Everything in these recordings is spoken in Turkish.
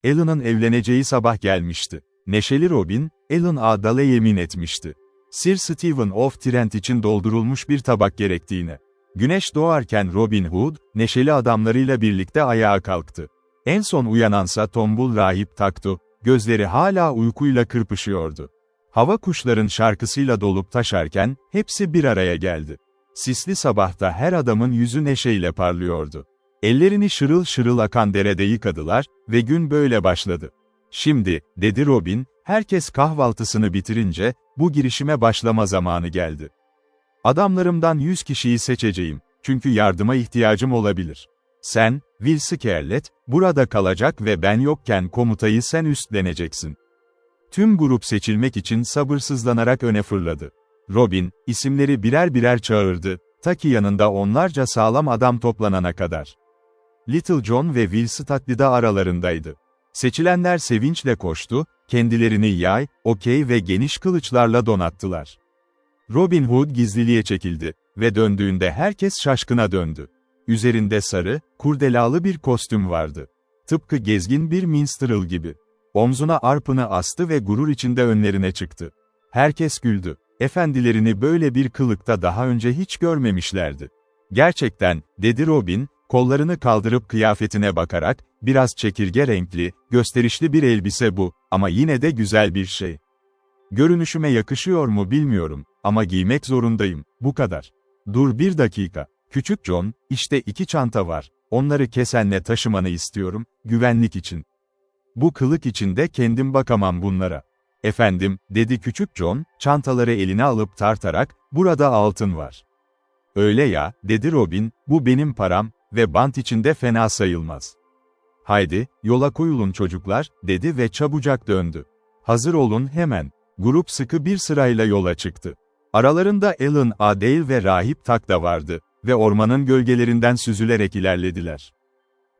Alan'ın evleneceği sabah gelmişti. Neşeli Robin, Alan Adal'e yemin etmişti. Sir Stephen of Trent için doldurulmuş bir tabak gerektiğine. Güneş doğarken Robin Hood, neşeli adamlarıyla birlikte ayağa kalktı. En son uyanansa tombul rahip Taktu, gözleri hala uykuyla kırpışıyordu. Hava kuşların şarkısıyla dolup taşarken, hepsi bir araya geldi. Sisli sabahta her adamın yüzü neşeyle parlıyordu. Ellerini şırıl şırıl akan derede yıkadılar ve gün böyle başladı. Şimdi, dedi Robin, herkes kahvaltısını bitirince, bu girişime başlama zamanı geldi. Adamlarımdan 100 kişiyi seçeceğim, çünkü yardıma ihtiyacım olabilir. Sen, Will Scarlet, burada kalacak ve ben yokken komutayı sen üstleneceksin. Tüm grup seçilmek için sabırsızlanarak öne fırladı. Robin, isimleri birer birer çağırdı, ta ki yanında onlarca sağlam adam toplanana kadar. Little John ve Will Studley de aralarındaydı. Seçilenler sevinçle koştu, kendilerini yay, okey ve geniş kılıçlarla donattılar. Robin Hood gizliliğe çekildi ve döndüğünde herkes şaşkına döndü. Üzerinde sarı, kurdelalı bir kostüm vardı. Tıpkı gezgin bir minstrel gibi. Omzuna arpını astı ve gurur içinde önlerine çıktı. Herkes güldü. Efendilerini böyle bir kılıkta daha önce hiç görmemişlerdi. Gerçekten, dedi Robin, kollarını kaldırıp kıyafetine bakarak, biraz çekirge renkli, gösterişli bir elbise bu, ama yine de güzel bir şey. Görünüşüme yakışıyor mu bilmiyorum, ama giymek zorundayım, bu kadar. Dur bir dakika, küçük John, işte 2 çanta var, onları kesenle taşımanı istiyorum, güvenlik için. Bu kılık içinde kendim bakamam bunlara. Efendim, dedi küçük John, çantaları eline alıp tartarak, burada altın var. Öyle ya, dedi Robin, bu benim param ve bant içinde fena sayılmaz. Haydi, yola koyulun çocuklar, dedi ve çabucak döndü. Hazır olun hemen. Grup sıkı bir sırayla yola çıktı. Aralarında Alan Adale ve Rahip Tak da vardı ve ormanın gölgelerinden süzülerek ilerlediler.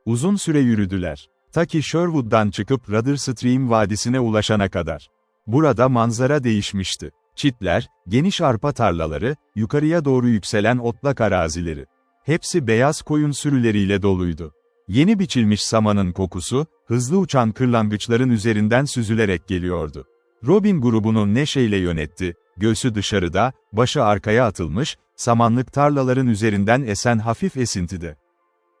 Uzun süre yürüdüler. Ta ki Sherwood'dan çıkıp Rudderstream Vadisi'ne ulaşana kadar. Burada manzara değişmişti. Çitler, geniş arpa tarlaları, yukarıya doğru yükselen otlak arazileri. Hepsi beyaz koyun sürüleriyle doluydu. Yeni biçilmiş samanın kokusu, hızlı uçan kırlangıçların üzerinden süzülerek geliyordu. Robin grubunu neşeyle yönetti, göğsü dışarıda, başı arkaya atılmış, samanlık tarlaların üzerinden esen hafif esintide.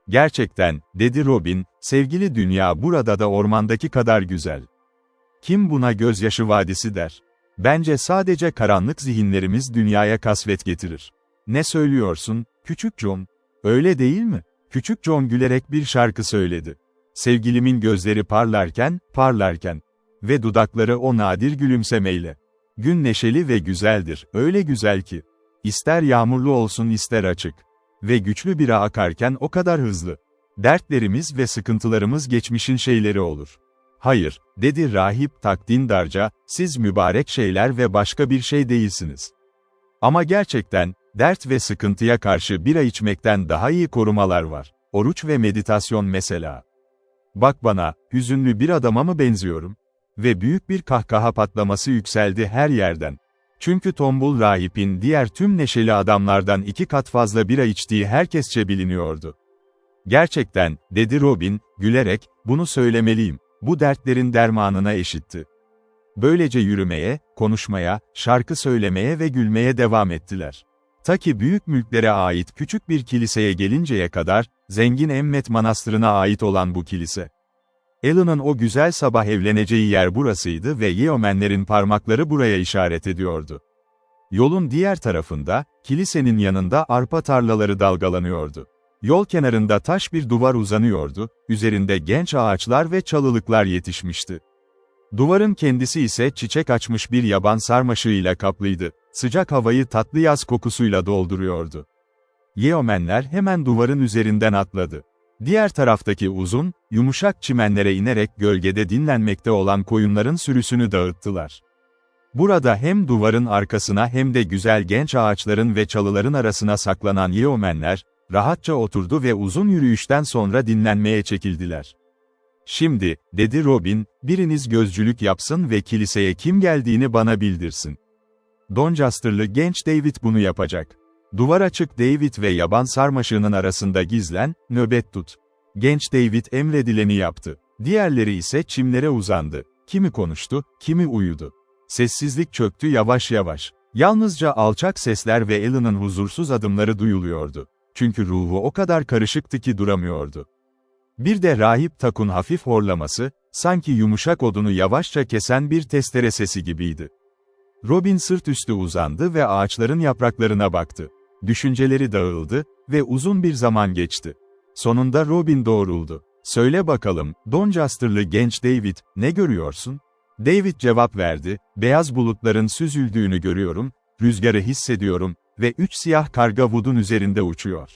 Gerçekten, dedi Robin, sevgili dünya burada da ormandaki kadar güzel. Kim buna gözyaşı vadisi der? Bence sadece karanlık zihinlerimiz dünyaya kasvet getirir. Ne söylüyorsun, küçük John? Öyle değil mi? Küçük John gülerek bir şarkı söyledi. Sevgilimin gözleri parlarken ve dudakları o nadir gülümsemeyle. Gün neşeli ve güzeldir, öyle güzel ki. İster yağmurlu olsun ister açık. Ve güçlü bira akarken o kadar hızlı. Dertlerimiz ve sıkıntılarımız geçmişin şeyleri olur. Hayır, dedi rahip Tak dindarca, siz mübarek şeyler ve başka bir şey değilsiniz. Ama gerçekten, dert ve sıkıntıya karşı bira içmekten daha iyi korumalar var. Oruç ve meditasyon mesela. Bak bana, hüzünlü bir adama mı benziyorum? Ve büyük bir kahkaha patlaması yükseldi her yerden. Çünkü tombul rahipin diğer tüm neşeli adamlardan 2 kat fazla bira içtiği herkesçe biliniyordu. Gerçekten, dedi Robin, gülerek, bunu söylemeliyim, bu dertlerin dermanına eşitti. Böylece yürümeye, konuşmaya, şarkı söylemeye ve gülmeye devam ettiler. Ta ki büyük mülklere ait küçük bir kiliseye gelinceye kadar, zengin Emmet Manastırı'na ait olan bu kilise. Alan'ın o güzel sabah evleneceği yer burasıydı ve Yeomenlerin parmakları buraya işaret ediyordu. Yolun diğer tarafında, kilisenin yanında arpa tarlaları dalgalanıyordu. Yol kenarında taş bir duvar uzanıyordu, üzerinde genç ağaçlar ve çalılıklar yetişmişti. Duvarın kendisi ise çiçek açmış bir yaban sarmaşığıyla kaplıydı, sıcak havayı tatlı yaz kokusuyla dolduruyordu. Yeomenler hemen duvarın üzerinden atladı. Diğer taraftaki uzun, yumuşak çimenlere inerek gölgede dinlenmekte olan koyunların sürüsünü dağıttılar. Burada hem duvarın arkasına hem de güzel genç ağaçların ve çalıların arasına saklanan yeomenler, rahatça oturdu ve uzun yürüyüşten sonra dinlenmeye çekildiler. Şimdi, dedi Robin, biriniz gözcülük yapsın ve kiliseye kim geldiğini bana bildirsin. Doncaster'lı genç David bunu yapacak. Duvar açık David ve yaban sarmaşığının arasında gizlen, nöbet tut. Genç David emredileni yaptı. Diğerleri ise çimlere uzandı. Kimi konuştu, kimi uyudu. Sessizlik çöktü yavaş yavaş. Yalnızca alçak sesler ve Alan'ın huzursuz adımları duyuluyordu. Çünkü ruhu o kadar karışıktı ki duramıyordu. Bir de rahip Tak'un hafif horlaması, sanki yumuşak odunu yavaşça kesen bir testere sesi gibiydi. Robin sırt üstü uzandı ve ağaçların yapraklarına baktı. Düşünceleri dağıldı ve uzun bir zaman geçti. Sonunda Robin doğruldu. "Söyle bakalım, Doncaster'lı genç David, ne görüyorsun?" David cevap verdi, "Beyaz bulutların süzüldüğünü görüyorum, rüzgarı hissediyorum ve 3 siyah karga Wood'un üzerinde uçuyor.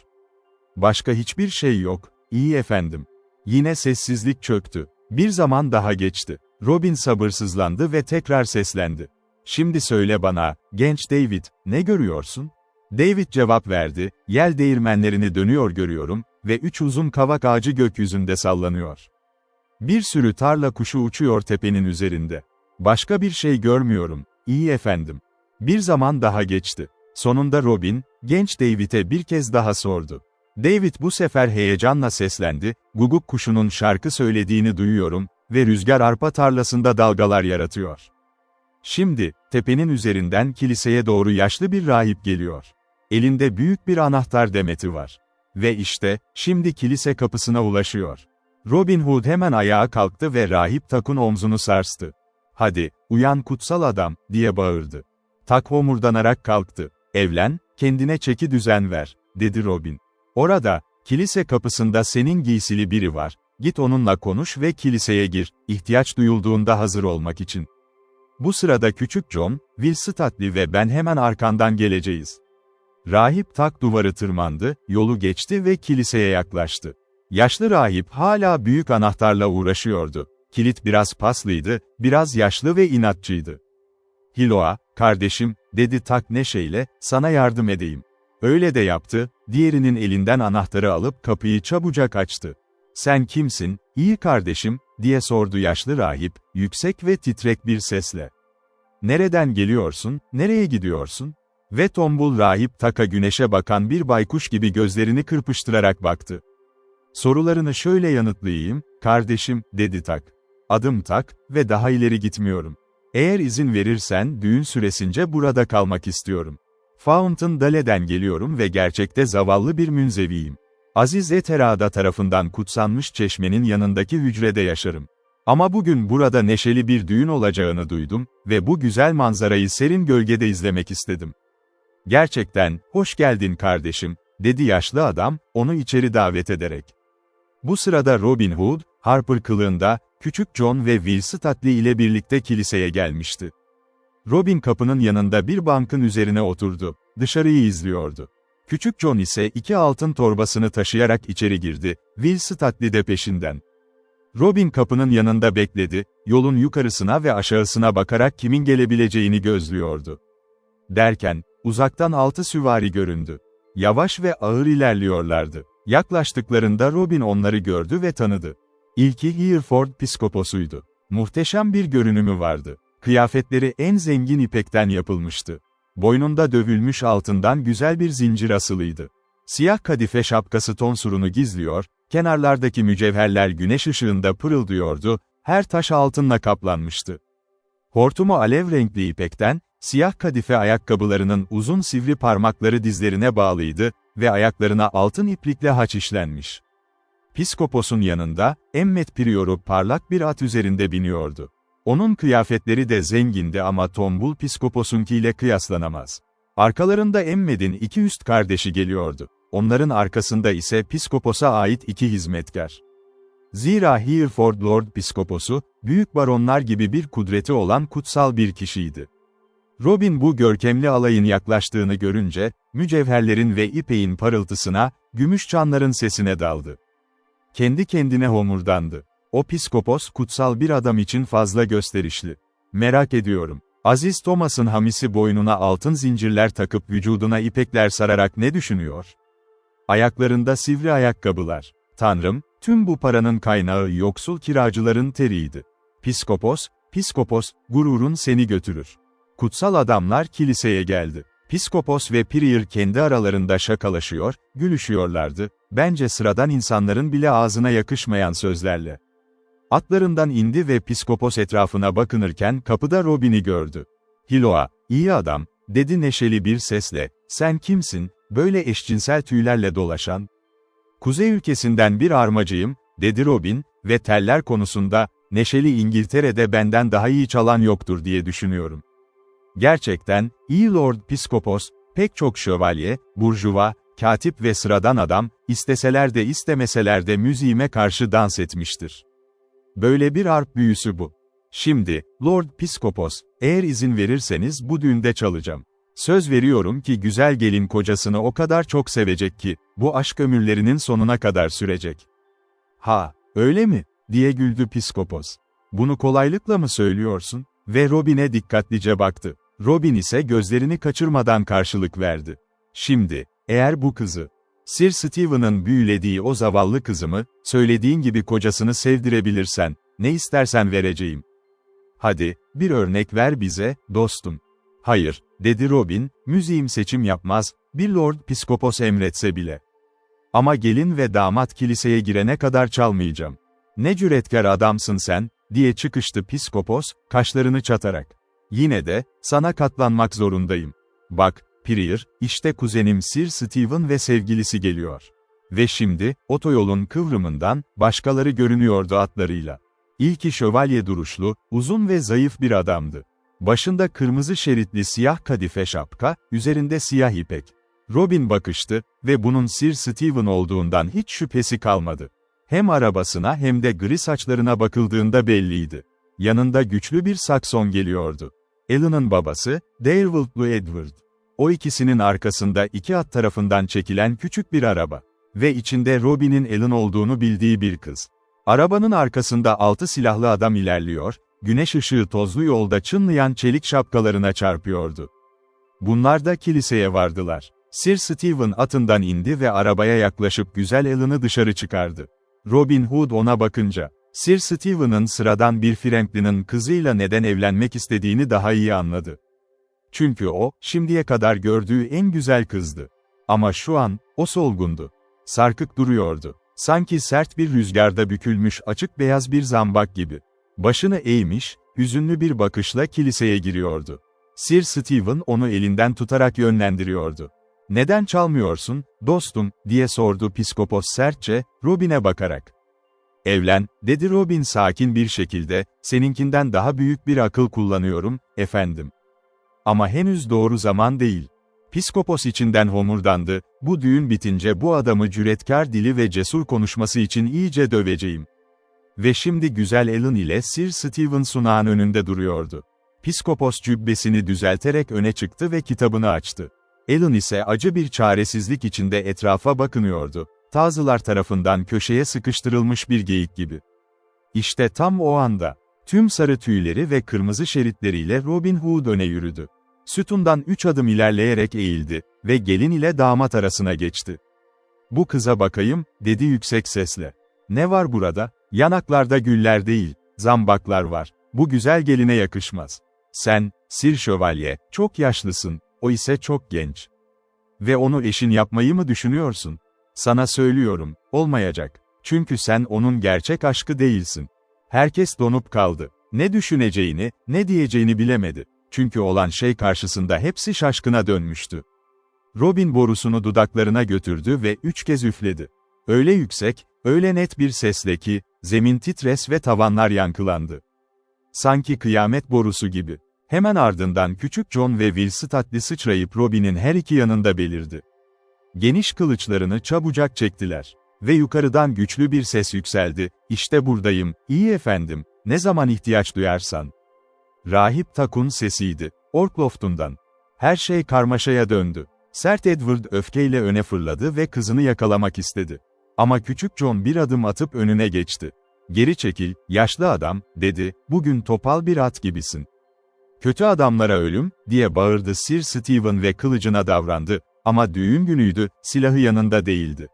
Başka hiçbir şey yok, iyi efendim." Yine sessizlik çöktü. Bir zaman daha geçti. Robin sabırsızlandı ve tekrar seslendi. "Şimdi söyle bana, genç David, ne görüyorsun?" David cevap verdi, "Yel değirmenlerini dönüyor görüyorum ve 3 uzun kavak ağacı gökyüzünde sallanıyor. Bir sürü tarla kuşu uçuyor tepenin üzerinde. Başka bir şey görmüyorum, iyi efendim." Bir zaman daha geçti. Sonunda Robin, genç David'e bir kez daha sordu. David bu sefer heyecanla seslendi, "Guguk kuşunun şarkı söylediğini duyuyorum ve rüzgar arpa tarlasında dalgalar yaratıyor. Şimdi, tepenin üzerinden kiliseye doğru yaşlı bir rahip geliyor. Elinde büyük bir anahtar demeti var. Ve işte, şimdi kilise kapısına ulaşıyor." Robin Hood hemen ayağa kalktı ve rahip Tak'un omzunu sarstı. "Hadi, uyan kutsal adam," diye bağırdı. Tak homurdanarak kalktı. "Evlen, kendine çeki düzen ver," dedi Robin. "Orada, kilise kapısında senin giysili biri var, git onunla konuş ve kiliseye gir, ihtiyaç duyulduğunda hazır olmak için. Bu sırada küçük John, Will Studley ve ben hemen arkandan geleceğiz." Rahip Tak duvarı tırmandı, yolu geçti ve kiliseye yaklaştı. Yaşlı rahip hala büyük anahtarla uğraşıyordu. Kilit biraz paslıydı, biraz yaşlı ve inatçıydı. "Hiloa, kardeşim," dedi Tak neşeyle, "sana yardım edeyim." Öyle de yaptı, diğerinin elinden anahtarı alıp kapıyı çabucak açtı. "Sen kimsin, iyi kardeşim?" diye sordu yaşlı rahip, yüksek ve titrek bir sesle. "Nereden geliyorsun, nereye gidiyorsun?" Ve tombul rahip Tak'a güneşe bakan bir baykuş gibi gözlerini kırpıştırarak baktı. "Sorularını şöyle yanıtlayayım, kardeşim," dedi Tak. "Adım Tak ve daha ileri gitmiyorum. Eğer izin verirsen düğün süresince burada kalmak istiyorum. Fountain Dale'den geliyorum ve gerçekte zavallı bir münzeviyim. Aziz Eterada tarafından kutsanmış çeşmenin yanındaki hücrede yaşarım. Ama bugün burada neşeli bir düğün olacağını duydum ve bu güzel manzarayı serin gölgede izlemek istedim." "Gerçekten, hoş geldin kardeşim," dedi yaşlı adam, onu içeri davet ederek. Bu sırada Robin Hood, Harper kılığında, küçük John ve Will Studley ile birlikte kiliseye gelmişti. Robin kapının yanında bir bankın üzerine oturdu, dışarıyı izliyordu. Küçük John ise 2 altın torbasını taşıyarak içeri girdi, Will Studley de peşinden. Robin kapının yanında bekledi, yolun yukarısına ve aşağısına bakarak kimin gelebileceğini gözlüyordu. Derken, uzaktan 6 süvari göründü. Yavaş ve ağır ilerliyorlardı. Yaklaştıklarında Robin onları gördü ve tanıdı. İlki Hereford piskoposuydu. Muhteşem bir görünümü vardı. Kıyafetleri en zengin ipekten yapılmıştı. Boynunda dövülmüş altından güzel bir zincir asılıydı. Siyah kadife şapkası tonsurunu gizliyor, kenarlardaki mücevherler güneş ışığında pırıldıyordu, her taş altınla kaplanmıştı. Hortumu alev renkli ipekten, siyah kadife ayakkabılarının uzun sivri parmakları dizlerine bağlıydı ve ayaklarına altın iplikle haç işlenmiş. Piskoposun yanında, Emmet Prioru parlak bir at üzerinde biniyordu. Onun kıyafetleri de zengindi ama tombul piskoposunkiyle kıyaslanamaz. Arkalarında Emmed'in 2 üst kardeşi geliyordu. Onların arkasında ise piskoposa ait 2 hizmetkar. Zira Hereford Lord Piskoposu, büyük baronlar gibi bir kudreti olan kutsal bir kişiydi. Robin bu görkemli alayın yaklaştığını görünce, mücevherlerin ve ipeğin parıltısına, gümüş çanların sesine daldı. Kendi kendine homurdandı. "O piskopos kutsal bir adam için fazla gösterişli. Merak ediyorum. Aziz Thomas'ın hamisi boynuna altın zincirler takıp vücuduna ipekler sararak ne düşünüyor? Ayaklarında sivri ayakkabılar. Tanrım, tüm bu paranın kaynağı yoksul kiracıların teriydi. Piskopos, gururun seni götürür." Kutsal adamlar kiliseye geldi. Piskopos ve Prior kendi aralarında şakalaşıyor, gülüşüyorlardı, bence sıradan insanların bile ağzına yakışmayan sözlerle. Atlarından indi ve Piskopos etrafına bakınırken kapıda Robin'i gördü. "Hiloa, iyi adam," dedi neşeli bir sesle, "sen kimsin, böyle eşcinsel tüylerle dolaşan?" "Kuzey ülkesinden bir armacıyım," dedi Robin, "ve teller konusunda, neşeli İngiltere'de benden daha iyi çalan yoktur diye düşünüyorum." Gerçekten, iyi Lord Piskopos, pek çok şövalye, burjuva, katip ve sıradan adam, isteseler de istemeseler de müziğime karşı dans etmiştir. Böyle bir arp büyüsü bu. Şimdi, Lord Piskopos, eğer izin verirseniz bu düğünde çalacağım. Söz veriyorum ki güzel gelin kocasını o kadar çok sevecek ki, bu aşk ömürlerinin sonuna kadar sürecek. "Ha, öyle mi?" diye güldü Piskopos. "Bunu kolaylıkla mı söylüyorsun?" Ve Robin'e dikkatlice baktı. Robin ise gözlerini kaçırmadan karşılık verdi. "Şimdi, eğer bu kızı, Sir Stephen'ın büyülediği o zavallı kızımı, söylediğin gibi kocasını sevdirebilirsen, ne istersen vereceğim." "Hadi, bir örnek ver bize, dostum." "Hayır," dedi Robin, "müziğim seçim yapmaz, bir Lord Piskopos emretse bile. Ama gelin ve damat kiliseye girene kadar çalmayacağım." "Ne cüretkar adamsın sen," diye çıkıştı Piskopos, kaşlarını çatarak. "Yine de, sana katlanmak zorundayım. Bak, Prior, işte kuzenim Sir Stephen ve sevgilisi geliyor." Ve şimdi, otoyolun kıvrımından, başkaları görünüyordu atlarıyla. İlki şövalye duruşlu, uzun ve zayıf bir adamdı. Başında kırmızı şeritli siyah kadife şapka, üzerinde siyah ipek. Robin bakıştı ve bunun Sir Stephen olduğundan hiç şüphesi kalmadı. Hem arabasına hem de gri saçlarına bakıldığında belliydi. Yanında güçlü bir Sakson geliyordu. Ellen'ın babası, Direwolf'lu Edward. O ikisinin arkasında iki at tarafından çekilen küçük bir araba. Ve içinde Robin'in Ellen olduğunu bildiği bir kız. Arabanın arkasında 6 silahlı adam ilerliyor, güneş ışığı tozlu yolda çınlayan çelik şapkalarına çarpıyordu. Bunlar da kiliseye vardılar. Sir Stephen atından indi ve arabaya yaklaşıp güzel Ellen'ı dışarı çıkardı. Robin Hood ona bakınca, Sir Stephen'ın sıradan bir Franklin'in kızıyla neden evlenmek istediğini daha iyi anladı. Çünkü o, şimdiye kadar gördüğü en güzel kızdı. Ama şu an, o solgundu. Sarkık duruyordu. Sanki sert bir rüzgarda bükülmüş açık beyaz bir zambak gibi. Başını eğmiş, hüzünlü bir bakışla kiliseye giriyordu. Sir Stephen onu elinden tutarak yönlendiriyordu. "Neden çalmıyorsun, dostum?" diye sordu Piskopos sertçe, Robin'e bakarak. "Evlen," dedi Robin sakin bir şekilde, "seninkinden daha büyük bir akıl kullanıyorum, efendim. Ama henüz doğru zaman değil." Piskopos içinden homurdandı, "Bu düğün bitince bu adamı cüretkar dili ve cesur konuşması için iyice döveceğim." Ve şimdi güzel Ellen ile Sir Stephen sunağın önünde duruyordu. Piskopos cübbesini düzelterek öne çıktı ve kitabını açtı. Ellen ise acı bir çaresizlik içinde etrafa bakınıyordu. Tazılar tarafından köşeye sıkıştırılmış bir geyik gibi. İşte tam o anda, tüm sarı tüyleri ve kırmızı şeritleriyle Robin Hood öne yürüdü. Sütundan 3 adım ilerleyerek eğildi ve gelin ile damat arasına geçti. "Bu kıza bakayım," dedi yüksek sesle. "Ne var burada? Yanaklarda güller değil, zambaklar var. Bu güzel geline yakışmaz. Sen, Sir Şövalye, çok yaşlısın, o ise çok genç. Ve onu eşin yapmayı mı düşünüyorsun? Sana söylüyorum, olmayacak. Çünkü sen onun gerçek aşkı değilsin." Herkes donup kaldı. Ne düşüneceğini, ne diyeceğini bilemedi. Çünkü olan şey karşısında hepsi şaşkına dönmüştü. Robin borusunu dudaklarına götürdü ve 3 kez üfledi. Öyle yüksek, öyle net bir sesle ki, zemin titres ve tavanlar yankılandı. Sanki kıyamet borusu gibi. Hemen ardından küçük John ve Will Studley sıçrayıp Robin'in her iki yanında belirdi. Geniş kılıçlarını çabucak çektiler. Ve yukarıdan güçlü bir ses yükseldi, "İşte buradayım, iyi efendim, ne zaman ihtiyaç duyarsan." Rahip Takun sesiydi, Orkloftundan. Her şey karmaşaya döndü. Sert Edward öfkeyle öne fırladı ve kızını yakalamak istedi. Ama küçük John bir adım atıp önüne geçti. "Geri çekil, yaşlı adam," dedi, "bugün topal bir at gibisin." "Kötü adamlara ölüm," diye bağırdı Sir Stephen ve kılıcına davrandı, ama düğün günüydü, silahı yanında değildi.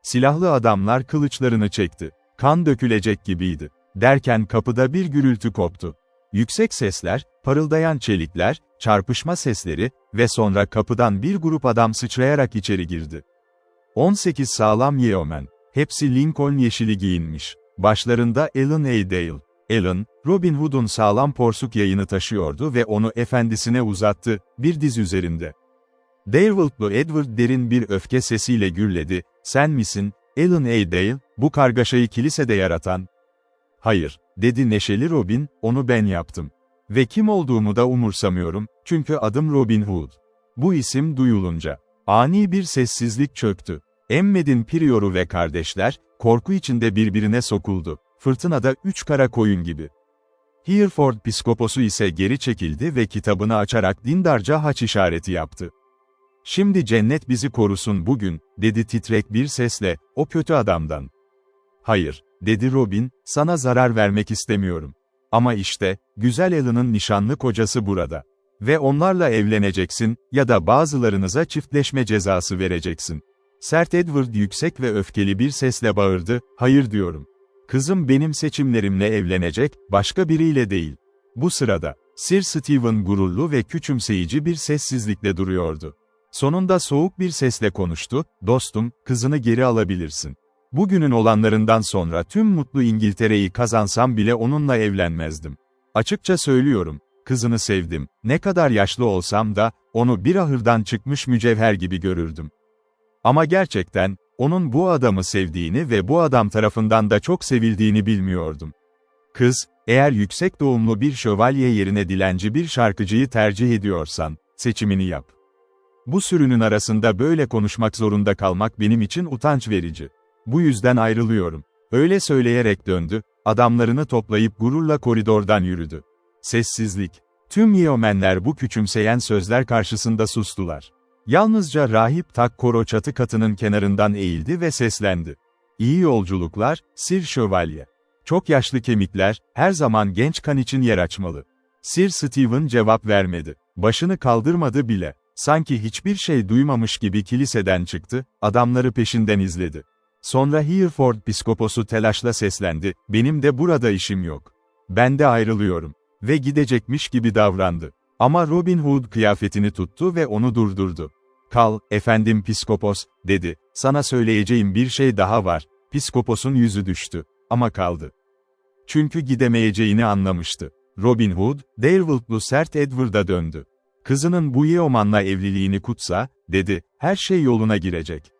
Silahlı adamlar kılıçlarını çekti. Kan dökülecek gibiydi. Derken kapıda bir gürültü koptu. Yüksek sesler, parıldayan çelikler, çarpışma sesleri ve sonra kapıdan bir grup adam sıçrayarak içeri girdi. 18 sağlam yeoman. Hepsi Lincoln yeşili giyinmiş. Başlarında Alan A. Dale. Alan, Robin Hood'un sağlam porsuk yayını taşıyordu ve onu efendisine uzattı, bir diz üzerinde. Darewolf'lu Edward derin bir öfke sesiyle gürledi, "Sen misin, Alan A. Dale, bu kargaşayı kilisede yaratan?" "Hayır," dedi neşeli Robin, "onu ben yaptım. Ve kim olduğumu da umursamıyorum, çünkü adım Robin Hood." Bu isim duyulunca ani bir sessizlik çöktü. Emmed'in Prioru ve kardeşler, korku içinde birbirine sokuldu. Fırtınada 3 kara koyun gibi. Hereford Piskoposu ise geri çekildi ve kitabını açarak dindarca haç işareti yaptı. "Şimdi cennet bizi korusun bugün," dedi titrek bir sesle, "o kötü adamdan." "Hayır," dedi Robin, "sana zarar vermek istemiyorum. Ama işte, güzel Alan'ın nişanlı kocası burada. Ve onlarla evleneceksin, ya da bazılarınıza çiftleşme cezası vereceksin." Sert Edward yüksek ve öfkeli bir sesle bağırdı, "Hayır diyorum. Kızım benim seçimlerimle evlenecek, başka biriyle değil." Bu sırada, Sir Stephen gururlu ve küçümseyici bir sessizlikle duruyordu. Sonunda soğuk bir sesle konuştu, "Dostum, kızını geri alabilirsin. Bugünün olanlarından sonra tüm mutlu İngiltere'yi kazansam bile onunla evlenmezdim. Açıkça söylüyorum, kızını sevdim, ne kadar yaşlı olsam da, onu bir ahırdan çıkmış mücevher gibi görürdüm. Ama gerçekten, onun bu adamı sevdiğini ve bu adam tarafından da çok sevildiğini bilmiyordum. Kız, eğer yüksek doğumlu bir şövalye yerine dilenci bir şarkıcıyı tercih ediyorsan, seçimini yap. Bu sürünün arasında böyle konuşmak zorunda kalmak benim için utanç verici. Bu yüzden ayrılıyorum." Öyle söyleyerek döndü, adamlarını toplayıp gururla koridordan yürüdü. Sessizlik. Tüm yeomenler bu küçümseyen sözler karşısında sustular. Yalnızca Rahip Takkoro çatı katının kenarından eğildi ve seslendi. "İyi yolculuklar, Sir Şövalye. Çok yaşlı kemikler, her zaman genç kan için yer açmalı." Sir Stephen cevap vermedi. Başını kaldırmadı bile. Sanki hiçbir şey duymamış gibi kiliseden çıktı, adamları peşinden izledi. Sonra Hereford Piskoposu telaşla seslendi, "Benim de burada işim yok. Ben de ayrılıyorum." Ve gidecekmiş gibi davrandı. Ama Robin Hood kıyafetini tuttu ve onu durdurdu. "Kal, efendim Piskopos," dedi, "sana söyleyeceğim bir şey daha var." Piskopos'un yüzü düştü. Ama kaldı. Çünkü gidemeyeceğini anlamıştı. Robin Hood, Darewolf'lu sert Edward'a döndü. "Kızının bu yeomanla evliliğini kutsa," dedi, "her şey yoluna girecek.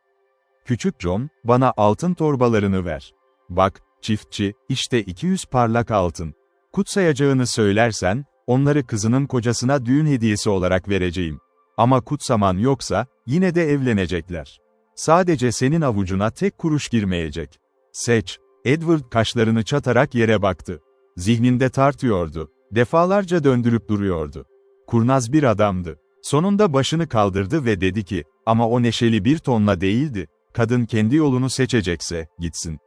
Küçük John, bana altın torbalarını ver. Bak, çiftçi, işte 200 parlak altın. Kutsayacağını söylersen, onları kızının kocasına düğün hediyesi olarak vereceğim. Ama kutsaman yoksa, yine de evlenecekler. Sadece senin avucuna tek kuruş girmeyecek. Seç." Edward kaşlarını çatarak yere baktı. Zihninde tartıyordu. Defalarca döndürüp duruyordu. Kurnaz bir adamdı. Sonunda başını kaldırdı ve dedi ki, ama o neşeli bir tonla değildi. "Kadın kendi yolunu seçecekse, gitsin.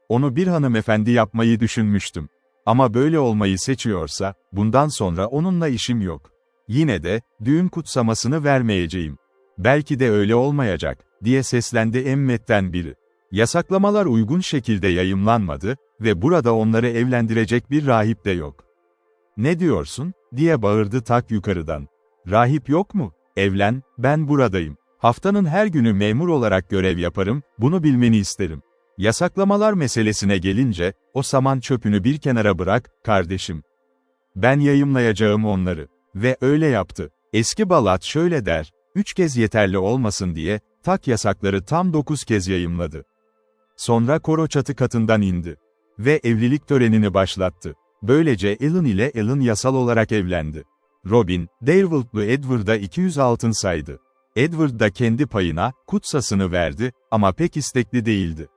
Onu bir hanımefendi yapmayı düşünmüştüm. Ama böyle olmayı seçiyorsa, bundan sonra onunla işim yok. Yine de, düğün kutsamasını vermeyeceğim. Belki de öyle olmayacak," diye seslendi Emmed'den biri. Yasaklamalar uygun şekilde yayımlanmadı ve burada onları evlendirecek bir rahip de yok. "Ne diyorsun?" diye bağırdı Tak yukarıdan. "Rahip yok mu? Evlen, ben buradayım. Haftanın her günü memur olarak görev yaparım, bunu bilmeni isterim. Yasaklamalar meselesine gelince, o saman çöpünü bir kenara bırak, kardeşim. Ben yayımlayacağım onları." Ve öyle yaptı. Eski Balat şöyle der, 3 kez yeterli olmasın diye, Tak yasakları tam 9 kez yayımladı. Sonra koro çatı katından indi. Ve evlilik törenini başlattı. Böylece Alan ile Alan yasal olarak evlendi. Robin, Darewolf'lu Edward'a 200 altın saydı. Edward da kendi payına, kutsasını verdi, ama pek istekli değildi.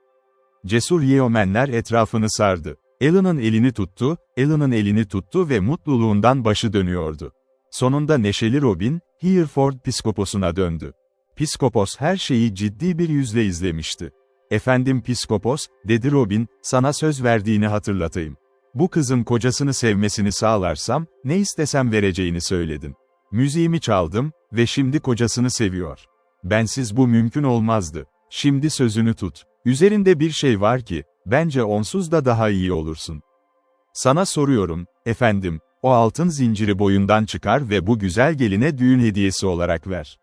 Cesur yeomenler etrafını sardı. Alan'ın elini tuttu, Alan'ın elini tuttu ve mutluluğundan başı dönüyordu. Sonunda neşeli Robin, Hereford Piskopos'una döndü. Piskopos her şeyi ciddi bir yüzle izlemişti. "Efendim Piskopos," dedi Robin, "sana söz verdiğini hatırlatayım. Bu kızın kocasını sevmesini sağlarsam, ne istesem vereceğini söyledin. Müziğimi çaldım ve şimdi kocasını seviyor. Bensiz bu mümkün olmazdı. Şimdi sözünü tut. Üzerinde bir şey var ki, bence onsuz da daha iyi olursun. Sana soruyorum, efendim, o altın zinciri boyundan çıkar ve bu güzel geline düğün hediyesi olarak ver."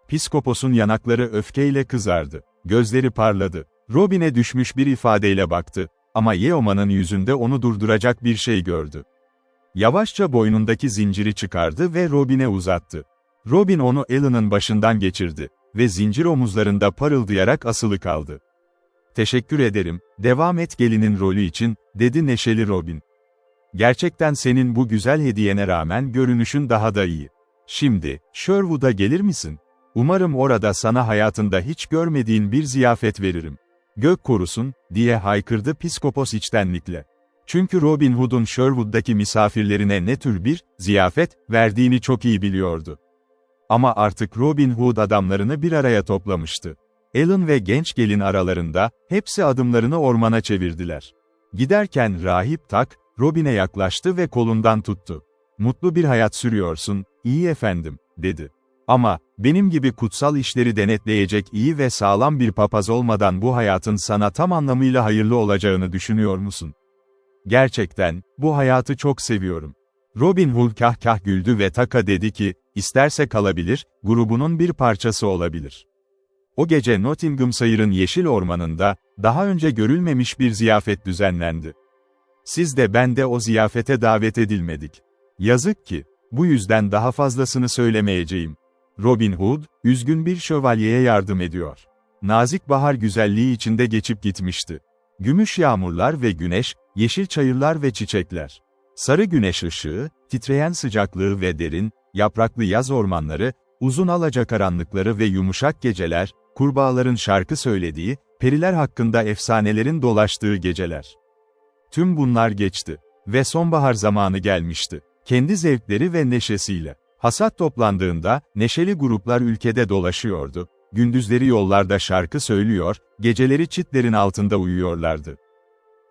Piskopos'un yanakları öfkeyle kızardı. Gözleri parladı. Robin'e düşmüş bir ifadeyle baktı. ama Yeoma'nın yüzünde onu durduracak bir şey gördü. Yavaşça boynundaki zinciri çıkardı ve Robin'e uzattı. Robin onu Alan'ın başından geçirdi ve zincir omuzlarında parıldayarak asılı kaldı. "Teşekkür ederim, devam et gelinin rolü için," dedi neşeli Robin. "Gerçekten senin bu güzel hediyene rağmen görünüşün daha da iyi. Şimdi, Sherwood'a gelir misin? Umarım orada sana hayatında hiç görmediğin bir ziyafet veririm." "Gök korusun," diye haykırdı Psikopos içtenlikle. Çünkü Robin Hood'un Sherwood'daki misafirlerine ne tür bir ziyafet verdiğini çok iyi biliyordu. Ama artık Robin Hood adamlarını bir araya toplamıştı. Alan ve genç gelin aralarında, hepsi adımlarını ormana çevirdiler. Giderken Rahip Tak, Robin'e yaklaştı ve kolundan tuttu. "Mutlu bir hayat sürüyorsun, iyi efendim," dedi. "Ama, benim gibi kutsal işleri denetleyecek iyi ve sağlam bir papaz olmadan bu hayatın sana tam anlamıyla hayırlı olacağını düşünüyor musun?" "Gerçekten, bu hayatı çok seviyorum." Robin Hood kahkah güldü ve Tak'a dedi ki, "İsterse kalabilir, grubunun bir parçası olabilir." O gece Nottinghamshire'ın yeşil ormanında, daha önce görülmemiş bir ziyafet düzenlendi. Siz de ben de o ziyafete davet edilmedik. Yazık ki, bu yüzden daha fazlasını söylemeyeceğim. Robin Hood, üzgün bir şövalyeye yardım ediyor. Nazik bahar güzelliği içinde geçip gitmişti. Gümüş yağmurlar ve güneş, yeşil çayırlar ve çiçekler. Sarı güneş ışığı, titreyen sıcaklığı ve derin, yapraklı yaz ormanları, uzun alacakaranlıkları ve yumuşak geceler, kurbağaların şarkı söylediği, periler hakkında efsanelerin dolaştığı geceler. Tüm bunlar geçti ve sonbahar zamanı gelmişti. Kendi zevkleri ve neşesiyle. Hasat toplandığında, neşeli gruplar ülkede dolaşıyordu. Gündüzleri yollarda şarkı söylüyor, geceleri çitlerin altında uyuyorlardı.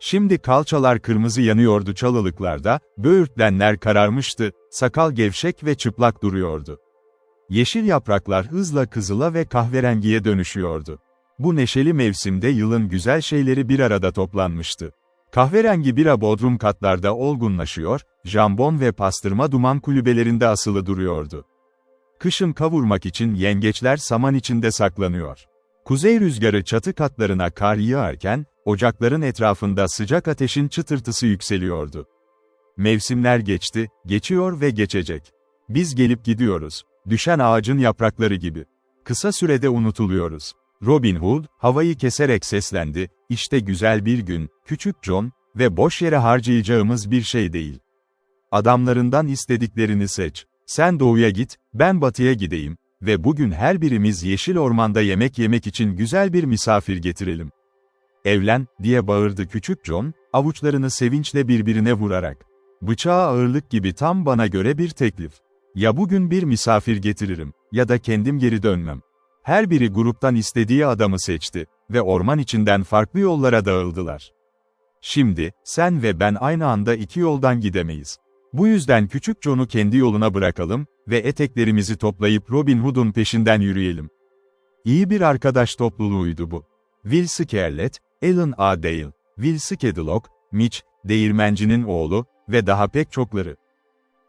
Şimdi kalçalar kırmızı yanıyordu çalılıklarda, böğürtlenler kararmıştı, sakal gevşek ve çıplak duruyordu. Yeşil yapraklar hızla kızıla ve kahverengiye dönüşüyordu. Bu neşeli mevsimde yılın güzel şeyleri bir arada toplanmıştı. Kahverengi bira bodrum katlarda olgunlaşıyor, jambon ve pastırma duman kulübelerinde asılı duruyordu. Kışın kavurmak için yengeçler saman içinde saklanıyor. Kuzey rüzgarı çatı katlarına kar yağarken, ocakların etrafında sıcak ateşin çıtırtısı yükseliyordu. Mevsimler geçti, geçiyor ve geçecek. Biz gelip gidiyoruz. Düşen ağacın yaprakları gibi. Kısa sürede unutuluyoruz. Robin Hood, havayı keserek seslendi, "İşte güzel bir gün, küçük John, ve boş yere harcayacağımız bir şey değil. Adamlarından istediklerini seç. Sen doğuya git, ben batıya gideyim ve bugün her birimiz yeşil ormanda yemek yemek için güzel bir misafir getirelim." "Evlen," diye bağırdı küçük John, avuçlarını sevinçle birbirine vurarak. "Bıçağa ağırlık gibi tam bana göre bir teklif. Ya bugün bir misafir getiririm, ya da kendim geri dönmem." Her biri gruptan istediği adamı seçti ve orman içinden farklı yollara dağıldılar. "Şimdi, sen ve ben aynı anda iki yoldan gidemeyiz. Bu yüzden küçük John'u kendi yoluna bırakalım ve eteklerimizi toplayıp Robin Hood'un peşinden yürüyelim." İyi bir arkadaş topluluğuydu bu. Will Scarlett, Alan A. Dale, Will Skedlock, Mitch, değirmencinin oğlu ve daha pek çokları.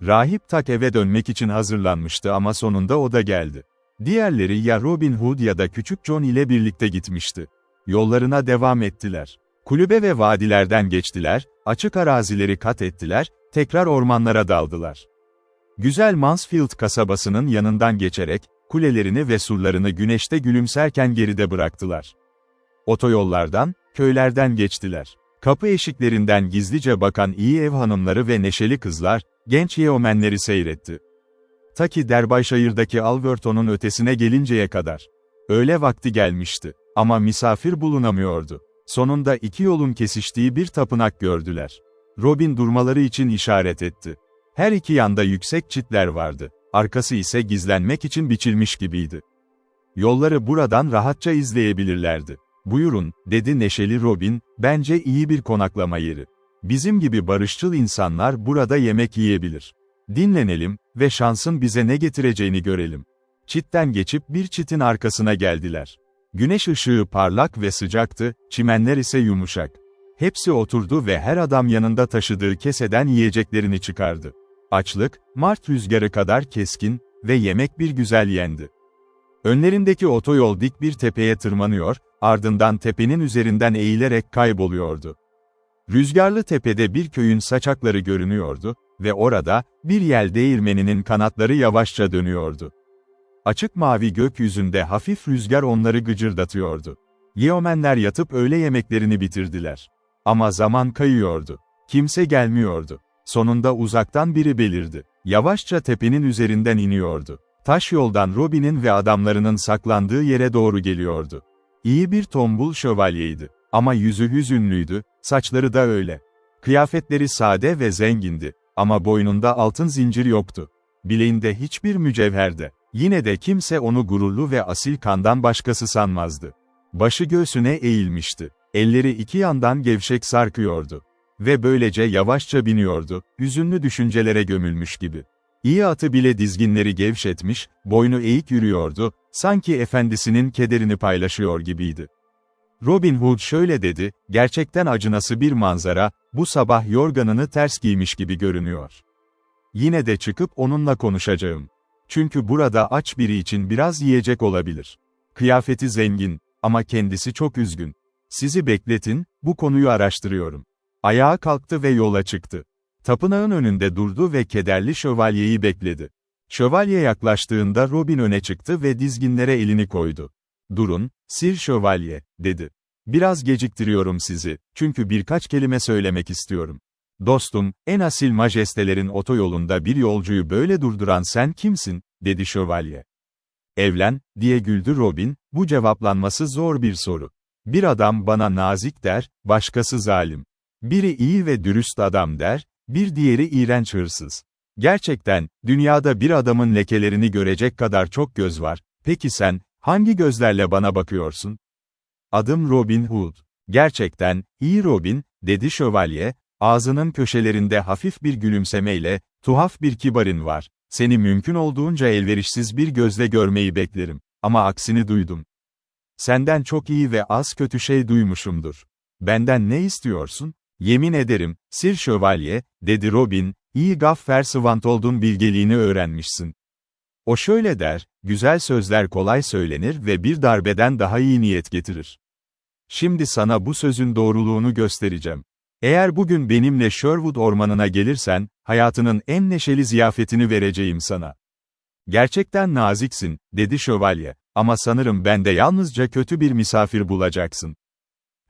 Rahip Tak eve dönmek için hazırlanmıştı ama sonunda o da geldi. Diğerleri ya Robin Hood ya da küçük John ile birlikte gitmişti. Yollarına devam ettiler. Kulübe ve vadilerden geçtiler, açık arazileri kat ettiler, tekrar ormanlara daldılar. Güzel Mansfield kasabasının yanından geçerek, kulelerini ve surlarını güneşte gülümserken geride bıraktılar. Otoyollardan, köylerden geçtiler. Kapı eşiklerinden gizlice bakan iyi ev hanımları ve neşeli kızlar, genç yeomenleri seyretti. Ta ki Derbyshire'daki Alverton'un ötesine gelinceye kadar. Öğle vakti gelmişti. Ama misafir bulunamıyordu. Sonunda iki yolun kesiştiği bir tapınak gördüler. Robin durmaları için işaret etti. Her iki yanda yüksek çitler vardı. Arkası ise gizlenmek için biçilmiş gibiydi. Yolları buradan rahatça izleyebilirlerdi. "Buyurun," dedi neşeli Robin, "bence iyi bir konaklama yeri. Bizim gibi barışçıl insanlar burada yemek yiyebilir. Dinlenelim ve şansın bize ne getireceğini görelim." Çitten geçip bir çitin arkasına geldiler. Güneş ışığı parlak ve sıcaktı, çimenler ise yumuşak. Hepsi oturdu ve her adam yanında taşıdığı keseden yiyeceklerini çıkardı. Açlık, Mart rüzgarı kadar keskin ve yemek bir güzel yendi. Önlerindeki otoyol dik bir tepeye tırmanıyor, ardından tepenin üzerinden eğilerek kayboluyordu. Rüzgarlı tepede bir köyün saçakları görünüyordu ve orada, bir yel değirmeninin kanatları yavaşça dönüyordu. Açık mavi gökyüzünde hafif rüzgar onları gıcırdatıyordu. Yeomenler yatıp öğle yemeklerini bitirdiler. Ama zaman kayıyordu. Kimse gelmiyordu. Sonunda uzaktan biri belirdi. Yavaşça tepenin üzerinden iniyordu. Taş yoldan Robin'in ve adamlarının saklandığı yere doğru geliyordu. İyi bir tombul şövalyeydi. Ama yüzü hüzünlüydü, saçları da öyle. Kıyafetleri sade ve zengindi. Ama boynunda altın zincir yoktu. Bileğinde hiçbir mücevherde. Yine de kimse onu gururlu ve asil kandan başkası sanmazdı. Başı göğsüne eğilmişti. Elleri iki yandan gevşek sarkıyordu. Ve böylece yavaşça biniyordu, hüzünlü düşüncelere gömülmüş gibi. İyi atı bile dizginleri gevşetmiş, boynu eğik yürüyordu, sanki efendisinin kederini paylaşıyor gibiydi. Robin Hood şöyle dedi, gerçekten acınası bir manzara, bu sabah yorganını ters giymiş gibi görünüyor. Yine de çıkıp onunla konuşacağım. Çünkü burada aç biri için biraz yiyecek olabilir. Kıyafeti zengin, ama kendisi çok üzgün. Sizi bekletin, bu konuyu araştırıyorum. Ayağa kalktı ve yola çıktı. Tapınağın önünde durdu ve kederli şövalyeyi bekledi. Şövalye yaklaştığında Robin öne çıktı ve dizginlere elini koydu. "Durun, Sir Şövalye," dedi. "Biraz geciktiriyorum sizi, çünkü birkaç kelime söylemek istiyorum. Dostum, en asil majestelerin otoyolunda bir yolcuyu böyle durduran sen kimsin?" dedi şövalye. "Evlen," diye güldü Robin, "bu cevaplanması zor bir soru. Bir adam bana nazik der, başkası zalim. Biri iyi ve dürüst adam der, bir diğeri iğrenç hırsız. Gerçekten, dünyada bir adamın lekelerini görecek kadar çok göz var. Peki sen, hangi gözlerle bana bakıyorsun?" "Adım Robin Hood." "Gerçekten, iyi Robin," dedi şövalye, ağzının köşelerinde hafif bir gülümsemeyle, "tuhaf bir kibarın var. Seni mümkün olduğunca elverişsiz bir gözle görmeyi beklerim. Ama aksini duydum. Senden çok iyi ve az kötü şey duymuşumdur. Benden ne istiyorsun?" "Yemin ederim, Sir Şövalye," dedi Robin, "iyi Gaffer Swantold'un bilgeliğini öğrenmişsin. O şöyle der, güzel sözler kolay söylenir ve bir darbeden daha iyi niyet getirir. Şimdi sana bu sözün doğruluğunu göstereceğim. Eğer bugün benimle Sherwood ormanına gelirsen, hayatının en neşeli ziyafetini vereceğim sana." "Gerçekten naziksin," dedi şövalye, "ama sanırım bende yalnızca kötü bir misafir bulacaksın.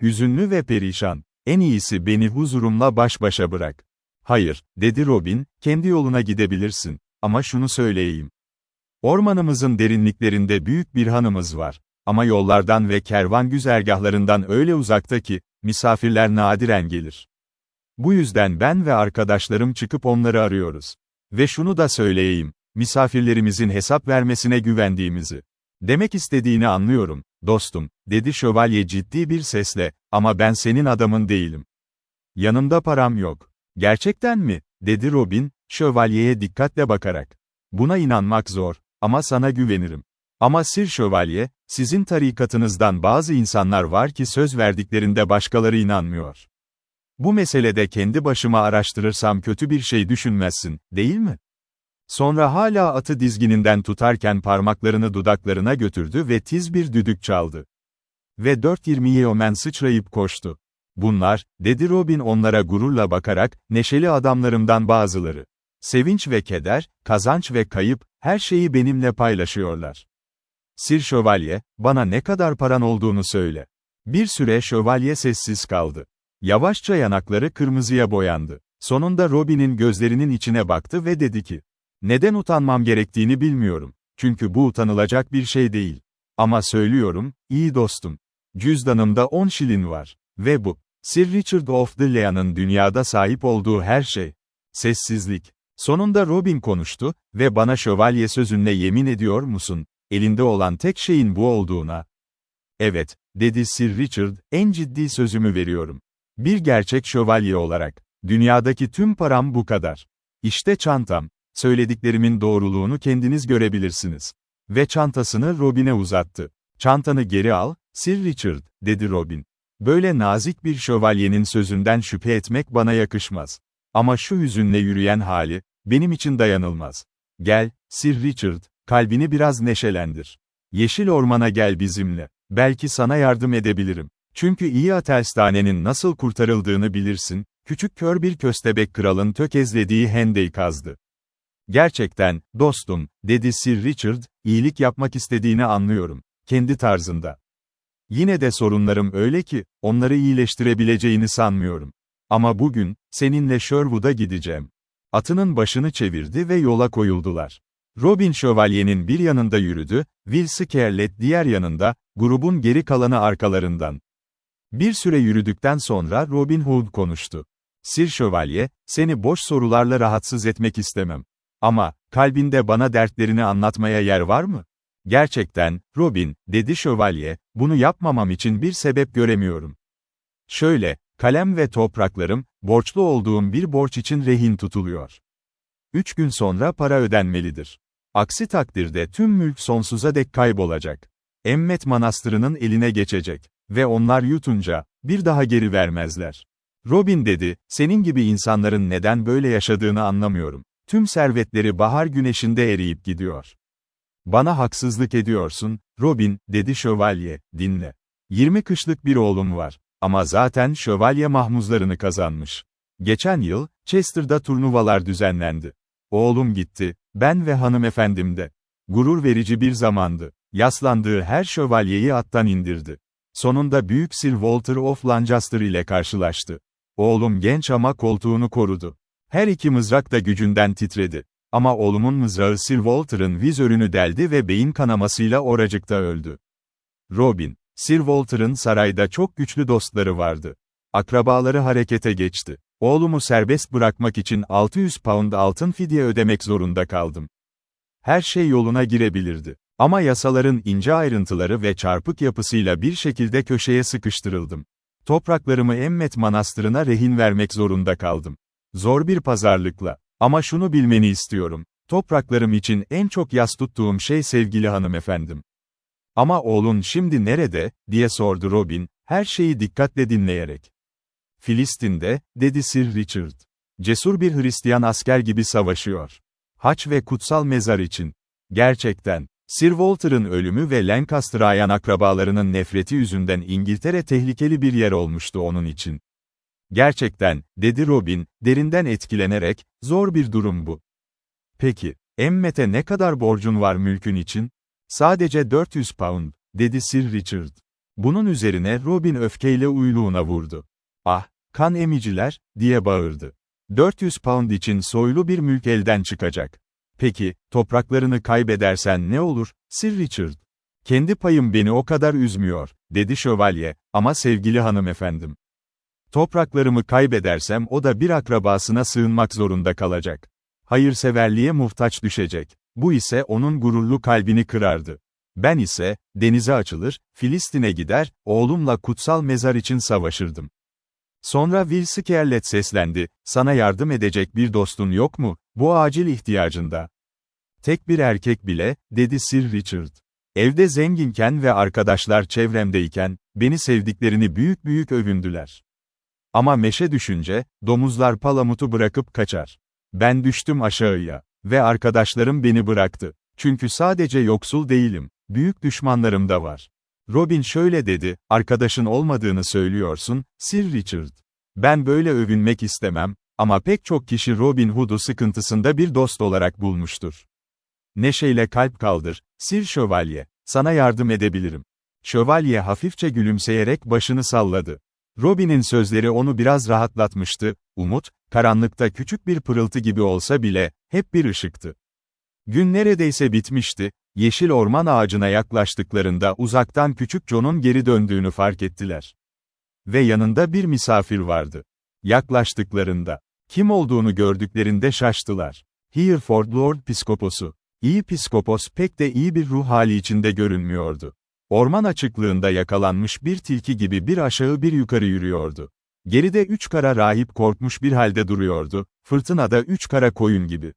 Hüzünlü ve perişan. En iyisi beni huzurumla baş başa bırak." "Hayır," dedi Robin, "kendi yoluna gidebilirsin. Ama şunu söyleyeyim. Ormanımızın derinliklerinde büyük bir hanımız var. Ama yollardan ve kervan güzergahlarından öyle uzakta ki, misafirler nadiren gelir. Bu yüzden ben ve arkadaşlarım çıkıp onları arıyoruz. Ve şunu da söyleyeyim, misafirlerimizin hesap vermesine güvendiğimizi. Demek istediğini anlıyorum, dostum," dedi şövalye ciddi bir sesle, "ama ben senin adamın değilim. Yanımda param yok." "Gerçekten mi?" dedi Robin, şövalyeye dikkatle bakarak. "Buna inanmak zor, ama sana güvenirim. Ama Sir Şövalye, sizin tarikatınızdan bazı insanlar var ki söz verdiklerinde başkaları inanmıyor. Bu meselede kendi başıma araştırırsam kötü bir şey düşünmezsin, değil mi?" Sonra hala atı dizgininden tutarken parmaklarını dudaklarına götürdü ve tiz bir düdük çaldı. Ve 420 yeomen sıçrayıp koştu. "Bunlar," dedi Robin onlara gururla bakarak, "neşeli adamlarımdan bazıları. Sevinç ve keder, kazanç ve kayıp, her şeyi benimle paylaşıyorlar. Sir Şövalye, bana ne kadar paran olduğunu söyle." Bir süre şövalye sessiz kaldı. Yavaşça yanakları kırmızıya boyandı. Sonunda Robin'in gözlerinin içine baktı ve dedi ki, "Neden utanmam gerektiğini bilmiyorum. Çünkü bu utanılacak bir şey değil. Ama söylüyorum, iyi dostum. Cüzdanımda 10 şilin var. Ve bu, Sir Richard of the Lea'nın dünyada sahip olduğu her şey." Sessizlik. Sonunda Robin konuştu ve "Bana şövalye sözünle yemin ediyor musun, elinde olan tek şeyin bu olduğuna?" "Evet," dedi Sir Richard, "en ciddi sözümü veriyorum. Bir gerçek şövalye olarak. Dünyadaki tüm param bu kadar. İşte çantam. Söylediklerimin doğruluğunu kendiniz görebilirsiniz." Ve çantasını Robin'e uzattı. "Çantanı geri al, Sir Richard," dedi Robin. "Böyle nazik bir şövalyenin sözünden şüphe etmek bana yakışmaz. Ama şu hüzünle yürüyen hali, benim için dayanılmaz. Gel, Sir Richard, kalbini biraz neşelendir. Yeşil ormana gel bizimle. Belki sana yardım edebilirim." Çünkü iyi Atelstane'nin nasıl kurtarıldığını bilirsin, küçük kör bir köstebek kralın tökezlediği hendeyi kazdı. Gerçekten, dostum, dedi Sir Richard, iyilik yapmak istediğini anlıyorum. Kendi tarzında. Yine de sorunlarım öyle ki, onları iyileştirebileceğini sanmıyorum. Ama bugün, seninle Sherwood'a gideceğim. Atının başını çevirdi ve yola koyuldular. Robin şövalyenin bir yanında yürüdü, Will Scarlet diğer yanında, grubun geri kalanı arkalarından. Bir süre yürüdükten sonra Robin Hood konuştu. Sir Şövalye, seni boş sorularla rahatsız etmek istemem. Ama, kalbinde bana dertlerini anlatmaya yer var mı? Gerçekten, Robin, dedi şövalye, bunu yapmamam için bir sebep göremiyorum. Şöyle, kalem ve topraklarım, borçlu olduğum bir borç için rehin tutuluyor. 3 gün sonra para ödenmelidir. Aksi takdirde tüm mülk sonsuza dek kaybolacak. Emmet Manastırı'nın eline geçecek. Ve onlar yutunca, bir daha geri vermezler. Robin dedi, senin gibi insanların neden böyle yaşadığını anlamıyorum. Tüm servetleri bahar güneşinde eriyip gidiyor. Bana haksızlık ediyorsun, Robin, dedi şövalye, dinle. 20 kışlık bir oğlum var. Ama zaten şövalye mahmuzlarını kazanmış. Geçen yıl, Chester'da turnuvalar düzenlendi. Oğlum gitti, ben ve hanımefendim de. Gurur verici bir zamandı. Yaslandığı her şövalyeyi attan indirdi. Sonunda Büyük Sir Walter of Lancaster ile karşılaştı. Oğlum genç ama koltuğunu korudu. Her iki mızrak da gücünden titredi. Ama oğlumun mızrağı Sir Walter'ın vizörünü deldi ve beyin kanamasıyla oracıkta öldü. Robin, Sir Walter'ın sarayda çok güçlü dostları vardı. Akrabaları harekete geçti. Oğlumu serbest bırakmak için 600 pound altın fidye ödemek zorunda kaldım. Her şey yoluna girebilirdi. Ama yasaların ince ayrıntıları ve çarpık yapısıyla bir şekilde köşeye sıkıştırıldım. Topraklarımı Emmet Manastırı'na rehin vermek zorunda kaldım. Zor bir pazarlıkla. Ama şunu bilmeni istiyorum. Topraklarım için en çok yas tuttuğum şey sevgili hanımefendim. Ama oğlun şimdi nerede, diye sordu Robin, her şeyi dikkatle dinleyerek. Filistin'de, dedi Sir Richard. Cesur bir Hristiyan asker gibi savaşıyor. Haç ve kutsal mezar için. Gerçekten. Sir Walter'ın ölümü ve Lancaster'ayan akrabalarının nefreti yüzünden İngiltere tehlikeli bir yer olmuştu onun için. Gerçekten, dedi Robin, derinden etkilenerek, zor bir durum bu. Peki, Emmet'e ne kadar borcun var mülkün için? Sadece 400 pound, dedi Sir Richard. Bunun üzerine Robin öfkeyle uyluğuna vurdu. Ah, kan emiciler, diye bağırdı. 400 pound için soylu bir mülk elden çıkacak. Peki, topraklarını kaybedersen ne olur, Sir Richard? Kendi payım beni o kadar üzmüyor, dedi şövalye, ama sevgili hanımefendim. Topraklarımı kaybedersem o da bir akrabasına sığınmak zorunda kalacak. Hayırseverliğe muhtaç düşecek. Bu ise onun gururlu kalbini kırardı. Ben ise, denize açılır, Filistin'e gider, oğlumla kutsal mezar için savaşırdım. Sonra Will Scarlet seslendi, sana yardım edecek bir dostun yok mu, bu acil ihtiyacında. Tek bir erkek bile, dedi Sir Richard. Evde zenginken ve arkadaşlar çevremdeyken, beni sevdiklerini büyük büyük övündüler. Ama meşe düşünce, domuzlar palamutu bırakıp kaçar. Ben düştüm aşağıya. Ve arkadaşlarım beni bıraktı. Çünkü sadece yoksul değilim, büyük düşmanlarım da var. Robin şöyle dedi, arkadaşın olmadığını söylüyorsun, Sir Richard. Ben böyle övünmek istemem, ama pek çok kişi Robin Hood'u sıkıntısında bir dost olarak bulmuştur. Neşeyle kalp kaldır, Sir Şövalye, sana yardım edebilirim. Şövalye hafifçe gülümseyerek başını salladı. Robin'in sözleri onu biraz rahatlatmıştı, umut, karanlıkta küçük bir pırıltı gibi olsa bile, hep bir ışıktı. Gün neredeyse bitmişti, yeşil orman ağacına yaklaştıklarında uzaktan küçük John'un geri döndüğünü fark ettiler. Ve yanında bir misafir vardı. Yaklaştıklarında, kim olduğunu gördüklerinde şaştılar. Hereford Lord Piskoposu. İyi Piskopos pek de iyi bir ruh hali içinde görünmüyordu. Orman açıklığında yakalanmış bir tilki gibi bir aşağı bir yukarı yürüyordu. Geride 3 kara rahip korkmuş bir halde duruyordu, fırtınada 3 kara koyun gibi.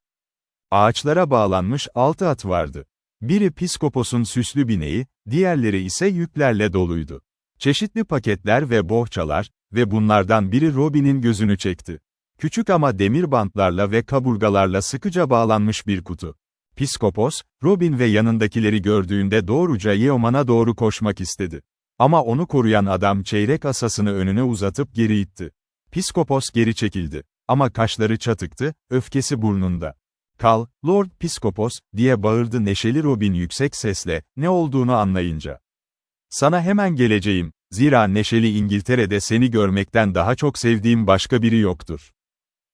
Ağaçlara bağlanmış 6 at vardı. Biri Piskopos'un süslü bineği, diğerleri ise yüklerle doluydu. Çeşitli paketler ve bohçalar ve bunlardan biri Robin'in gözünü çekti. Küçük ama demir bantlarla ve kaburgalarla sıkıca bağlanmış bir kutu. Piskopos, Robin ve yanındakileri gördüğünde doğruca Yeoman'a doğru koşmak istedi. Ama onu koruyan adam çeyrek asasını önüne uzatıp geri itti. Piskopos geri çekildi. Ama kaşları çatıktı, öfkesi burnunda. "Kal, Lord Piskopos," diye bağırdı neşeli Robin yüksek sesle, ne olduğunu anlayınca. "Sana hemen geleceğim, zira neşeli İngiltere'de seni görmekten daha çok sevdiğim başka biri yoktur."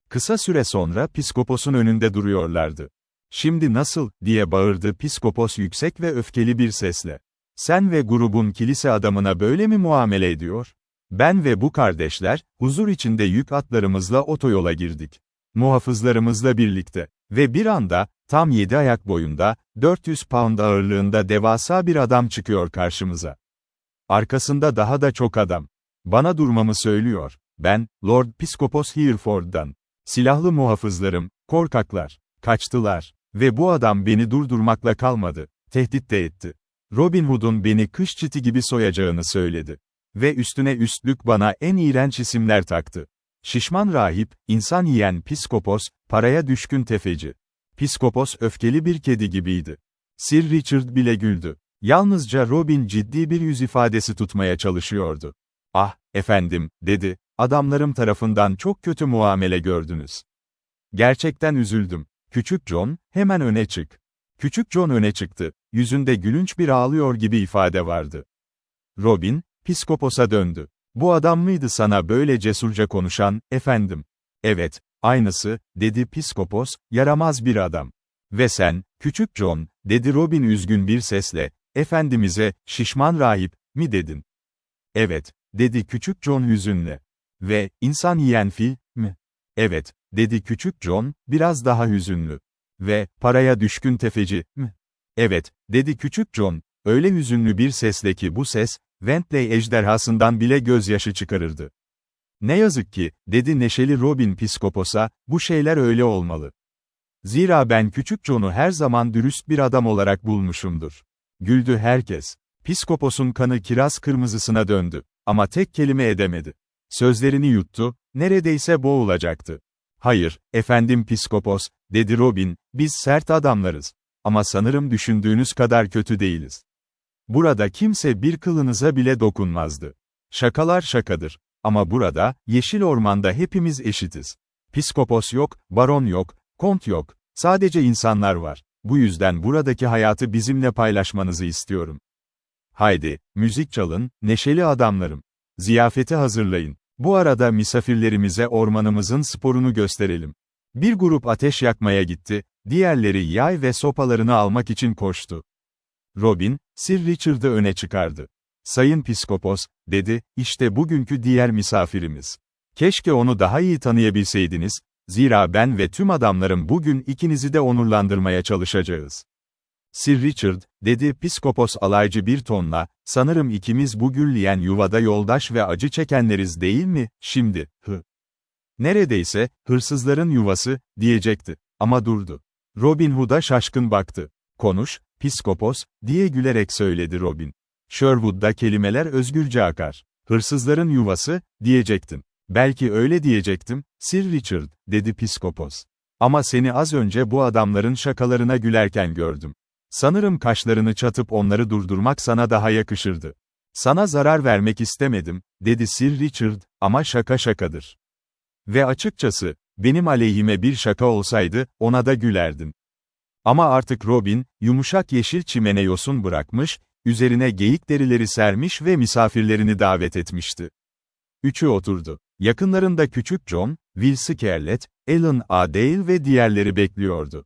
Kısa süre sonra Piskopos'un önünde duruyorlardı. "Şimdi nasıl?" diye bağırdı Piskopos yüksek ve öfkeli bir sesle. "Sen ve grubun kilise adamına böyle mi muamele ediyor? Ben ve bu kardeşler, huzur içinde yük atlarımızla otoyola girdik. Muhafızlarımızla birlikte. Ve bir anda, tam 7 ayak boyunda, 400 pound ağırlığında devasa bir adam çıkıyor karşımıza. Arkasında daha da çok adam. Bana durmamı söylüyor. Ben, Lord Piskopos Hereford'dan. Silahlı muhafızlarım, korkaklar, kaçtılar. Ve bu adam beni durdurmakla kalmadı, tehdit de etti. Robin Hood'un beni kış çiti gibi soyacağını söyledi. Ve üstüne üstlük bana en iğrenç isimler taktı. Şişman rahip, insan yiyen Piskopos, paraya düşkün tefeci. Piskopos öfkeli bir kedi gibiydi. Sir Richard bile güldü. Yalnızca Robin ciddi bir yüz ifadesi tutmaya çalışıyordu. "Ah, efendim," dedi, "adamlarım tarafından çok kötü muamele gördünüz. Gerçekten üzüldüm. Küçük John, hemen öne çık." Küçük John öne çıktı. Yüzünde gülünç bir ağlıyor gibi ifade vardı. Robin, Piskopos'a döndü. "Bu adam mıydı sana böyle cesurca konuşan, efendim?" "Evet, aynısı," dedi Piskopos, "yaramaz bir adam." "Ve sen, küçük John," dedi Robin üzgün bir sesle, "efendimize, şişman rahip, mi dedin?" "Evet," dedi küçük John hüzünle. "Ve, insan yiyen fil, mi?" "Evet," dedi küçük John, biraz daha hüzünlü. "Ve, paraya düşkün tefeci, mi?" "Evet," dedi küçük John, öyle hüzünlü bir sesle ki bu ses, Wentley ejderhasından bile gözyaşı çıkarırdı. "Ne yazık ki," dedi neşeli Robin Piskopos'a, "bu şeyler öyle olmalı. Zira ben küçük John'u her zaman dürüst bir adam olarak bulmuşumdur." Güldü herkes. Piskopos'un kanı kiraz kırmızısına döndü. Ama tek kelime edemedi. Sözlerini yuttu, neredeyse boğulacaktı. "Hayır, efendim Piskopos," dedi Robin, "biz sert adamlarız. Ama sanırım düşündüğünüz kadar kötü değiliz. Burada kimse bir kılınıza bile dokunmazdı. Şakalar şakadır. Ama burada, yeşil ormanda hepimiz eşitiz. Piskopos yok, baron yok, kont yok. Sadece insanlar var. Bu yüzden buradaki hayatı bizimle paylaşmanızı istiyorum. Haydi, müzik çalın, neşeli adamlarım. Ziyafeti hazırlayın. Bu arada misafirlerimize ormanımızın sporunu gösterelim." Bir grup ateş yakmaya gitti, diğerleri yay ve sopalarını almak için koştu. Robin, Sir Richard'ı öne çıkardı. "Sayın Piskopos," dedi, "işte bugünkü diğer misafirimiz. Keşke onu daha iyi tanıyabilseydiniz, zira ben ve tüm adamlarım bugün ikinizi de onurlandırmaya çalışacağız." "Sir Richard," dedi Piskopos alaycı bir tonla, "sanırım ikimiz bu gürleyen yuvada yoldaş ve acı çekenleriz değil mi, şimdi, hı?" "Neredeyse, hırsızların yuvası," diyecekti. Ama durdu. Robin Hood'a şaşkın baktı. "Konuş, Piskopos," diye gülerek söyledi Robin. "Sherwood'da kelimeler özgürce akar. Hırsızların yuvası, diyecektin." "Belki öyle diyecektim, Sir Richard," dedi Piskopos. "Ama seni az önce bu adamların şakalarına gülerken gördüm. Sanırım kaşlarını çatıp onları durdurmak sana daha yakışırdı." "Sana zarar vermek istemedim," dedi Sir Richard, "ama şaka şakadır. Ve açıkçası, benim aleyhime bir şaka olsaydı, ona da gülerdin." Ama artık Robin, yumuşak yeşil çimene yosun bırakmış, üzerine geyik derileri sermiş ve misafirlerini davet etmişti. Üçü oturdu. Yakınlarında küçük John, Will Scarlett, Alan A. Dale ve diğerleri bekliyordu.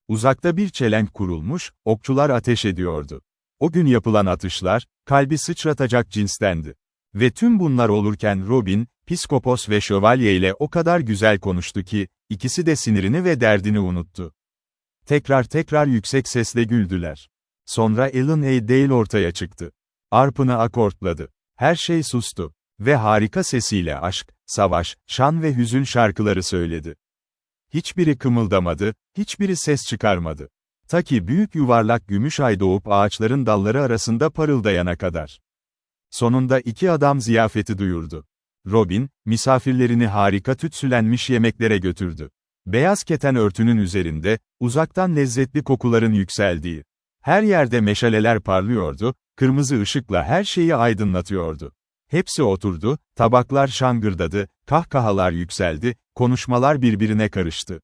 Uzakta bir çelenk kurulmuş, okçular ateş ediyordu. O gün yapılan atışlar, kalbi sıçratacak cinstendi. Ve tüm bunlar olurken Robin, Piskopos ve Şövalye ile o kadar güzel konuştu ki, ikisi de sinirini ve derdini unuttu. Tekrar yüksek sesle güldüler. Sonra Alan A. Dale ortaya çıktı. Arpını akortladı. Her şey sustu. Ve harika sesiyle aşk, savaş, şan ve hüzün şarkıları söyledi. Hiçbiri kımıldamadı, hiçbiri ses çıkarmadı. Ta ki büyük yuvarlak gümüş ay doğup ağaçların dalları arasında parıldayana kadar. Sonunda iki adam ziyafeti duyurdu. Robin, misafirlerini harika tütsülenmiş yemeklere götürdü. Beyaz keten örtünün üzerinde, uzaktan lezzetli kokuların yükseldiği. Her yerde meşaleler parlıyordu, Kırmızı ışıkla her şeyi aydınlatıyordu. Hepsi oturdu, tabaklar şangırdadı, kahkahalar yükseldi, konuşmalar birbirine karıştı.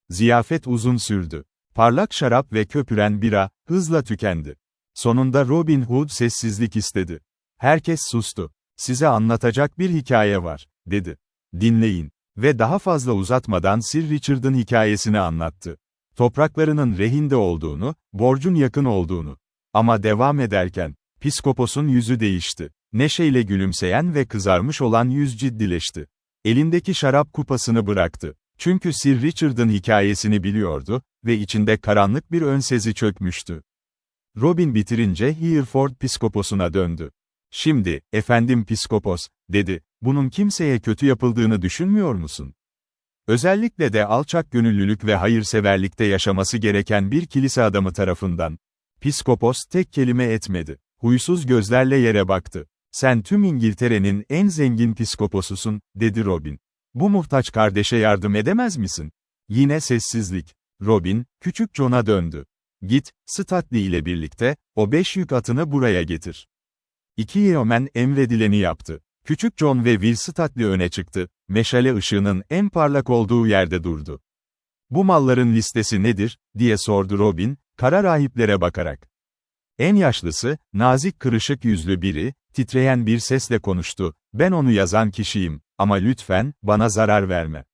Ziyafet uzun sürdü. Parlak şarap ve köpüren bira, hızla tükendi. Sonunda Robin Hood sessizlik istedi. Herkes sustu. Size anlatacak bir hikaye var, dedi. Dinleyin. Ve daha fazla uzatmadan Sir Richard'ın hikayesini anlattı. Topraklarının rehinde olduğunu, borcun yakın olduğunu. Ama devam ederken, Piskopos'un yüzü değişti. Neşeyle gülümseyen ve kızarmış olan yüz ciddileşti. Elindeki şarap kupasını bıraktı. Çünkü Sir Richard'ın hikayesini biliyordu ve içinde karanlık bir önsezi çökmüştü. Robin bitirince Hereford Piskopos'una döndü. Şimdi, efendim Piskopos, dedi, bunun kimseye kötü yapıldığını düşünmüyor musun? Özellikle de alçak gönüllülük ve hayırseverlikte yaşaması gereken bir kilise adamı tarafından. Piskopos tek kelime etmedi. Huysuz gözlerle yere baktı. Sen tüm İngiltere'nin en zengin piskoposusun, dedi Robin. Bu muhtaç kardeşe yardım edemez misin? Yine sessizlik. Robin, küçük John'a döndü. Git, Statli ile birlikte, o 5 yük atını buraya getir. İki yeomen emredileni yaptı. Küçük John ve Will Statli öne çıktı, meşale ışığının en parlak olduğu yerde durdu. Bu malların listesi nedir, diye sordu Robin, kara rahiplere bakarak. En yaşlısı, nazik kırışık yüzlü biri, titreyen bir sesle konuştu, ben onu yazan kişiyim, ama lütfen, bana zarar verme.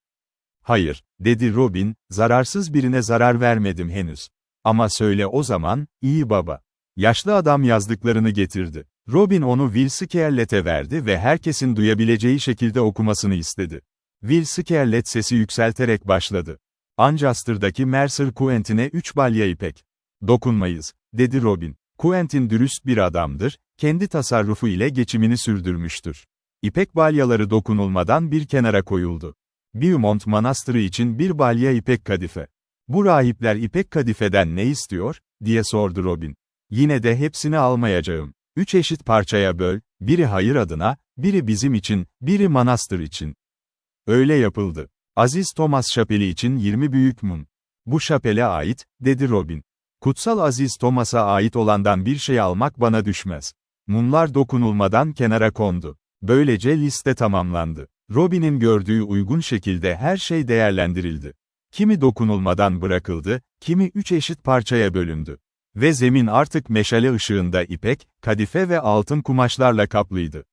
Hayır, dedi Robin, zararsız birine zarar vermedim henüz. Ama söyle o zaman, iyi baba. Yaşlı adam yazdıklarını getirdi. Robin onu Will Scarlett'e verdi ve herkesin duyabileceği şekilde okumasını istedi. Will Scarlett sesi yükselterek başladı. Ancaster'daki Mercer Quentin'e 3 balya ipek. Dokunmayız, dedi Robin. Quentin dürüst bir adamdır, kendi tasarrufu ile geçimini sürdürmüştür. İpek balyaları dokunulmadan bir kenara koyuldu. Beaumont Manastırı için bir balya ipek kadife. Bu rahipler ipek kadifeden ne istiyor, diye sordu Robin. Yine de hepsini almayacağım. 3 eşit parçaya böl, biri hayır adına, biri bizim için, biri manastır için. Öyle yapıldı. Aziz Thomas şapeli için 20 büyük mum. Bu şapele ait, dedi Robin. Kutsal Aziz Thomas'a ait olandan bir şey almak bana düşmez. Mumlar dokunulmadan kenara kondu. Böylece liste tamamlandı. Robin'in gördüğü uygun şekilde her şey değerlendirildi. Kimi dokunulmadan bırakıldı, kimi 3 eşit parçaya bölündü. Ve zemin artık meşale ışığında ipek, kadife ve altın kumaşlarla kaplıydı.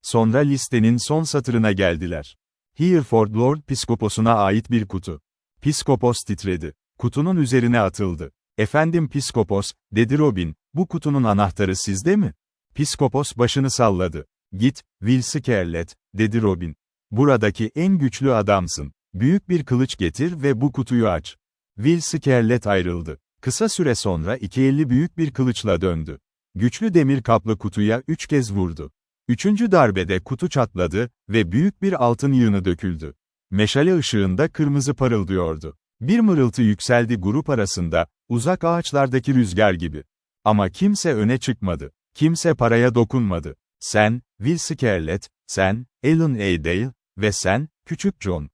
Sonra listenin son satırına geldiler. Hereford Lord Piskopos'una ait bir kutu. Piskopos titredi. Kutunun üzerine atıldı. Efendim Piskopos, dedi Robin, bu kutunun anahtarı sizde mi? Piskopos başını salladı. Git, Will Scarlett, dedi Robin. Buradaki en güçlü adamsın. Büyük bir kılıç getir ve bu kutuyu aç. Will Scarlett ayrıldı. Kısa süre sonra 250 büyük bir kılıçla döndü. Güçlü demir kaplı kutuya 3 kez vurdu. 3. darbede kutu çatladı ve büyük bir altın yığını döküldü. Meşale ışığında kırmızı parıldıyordu. Bir mırıltı yükseldi grup arasında, uzak ağaçlardaki rüzgar gibi. Ama kimse öne çıkmadı. Kimse paraya dokunmadı. Sen, Will Scarlett, sen, Alan A. Dale ve sen, küçük John.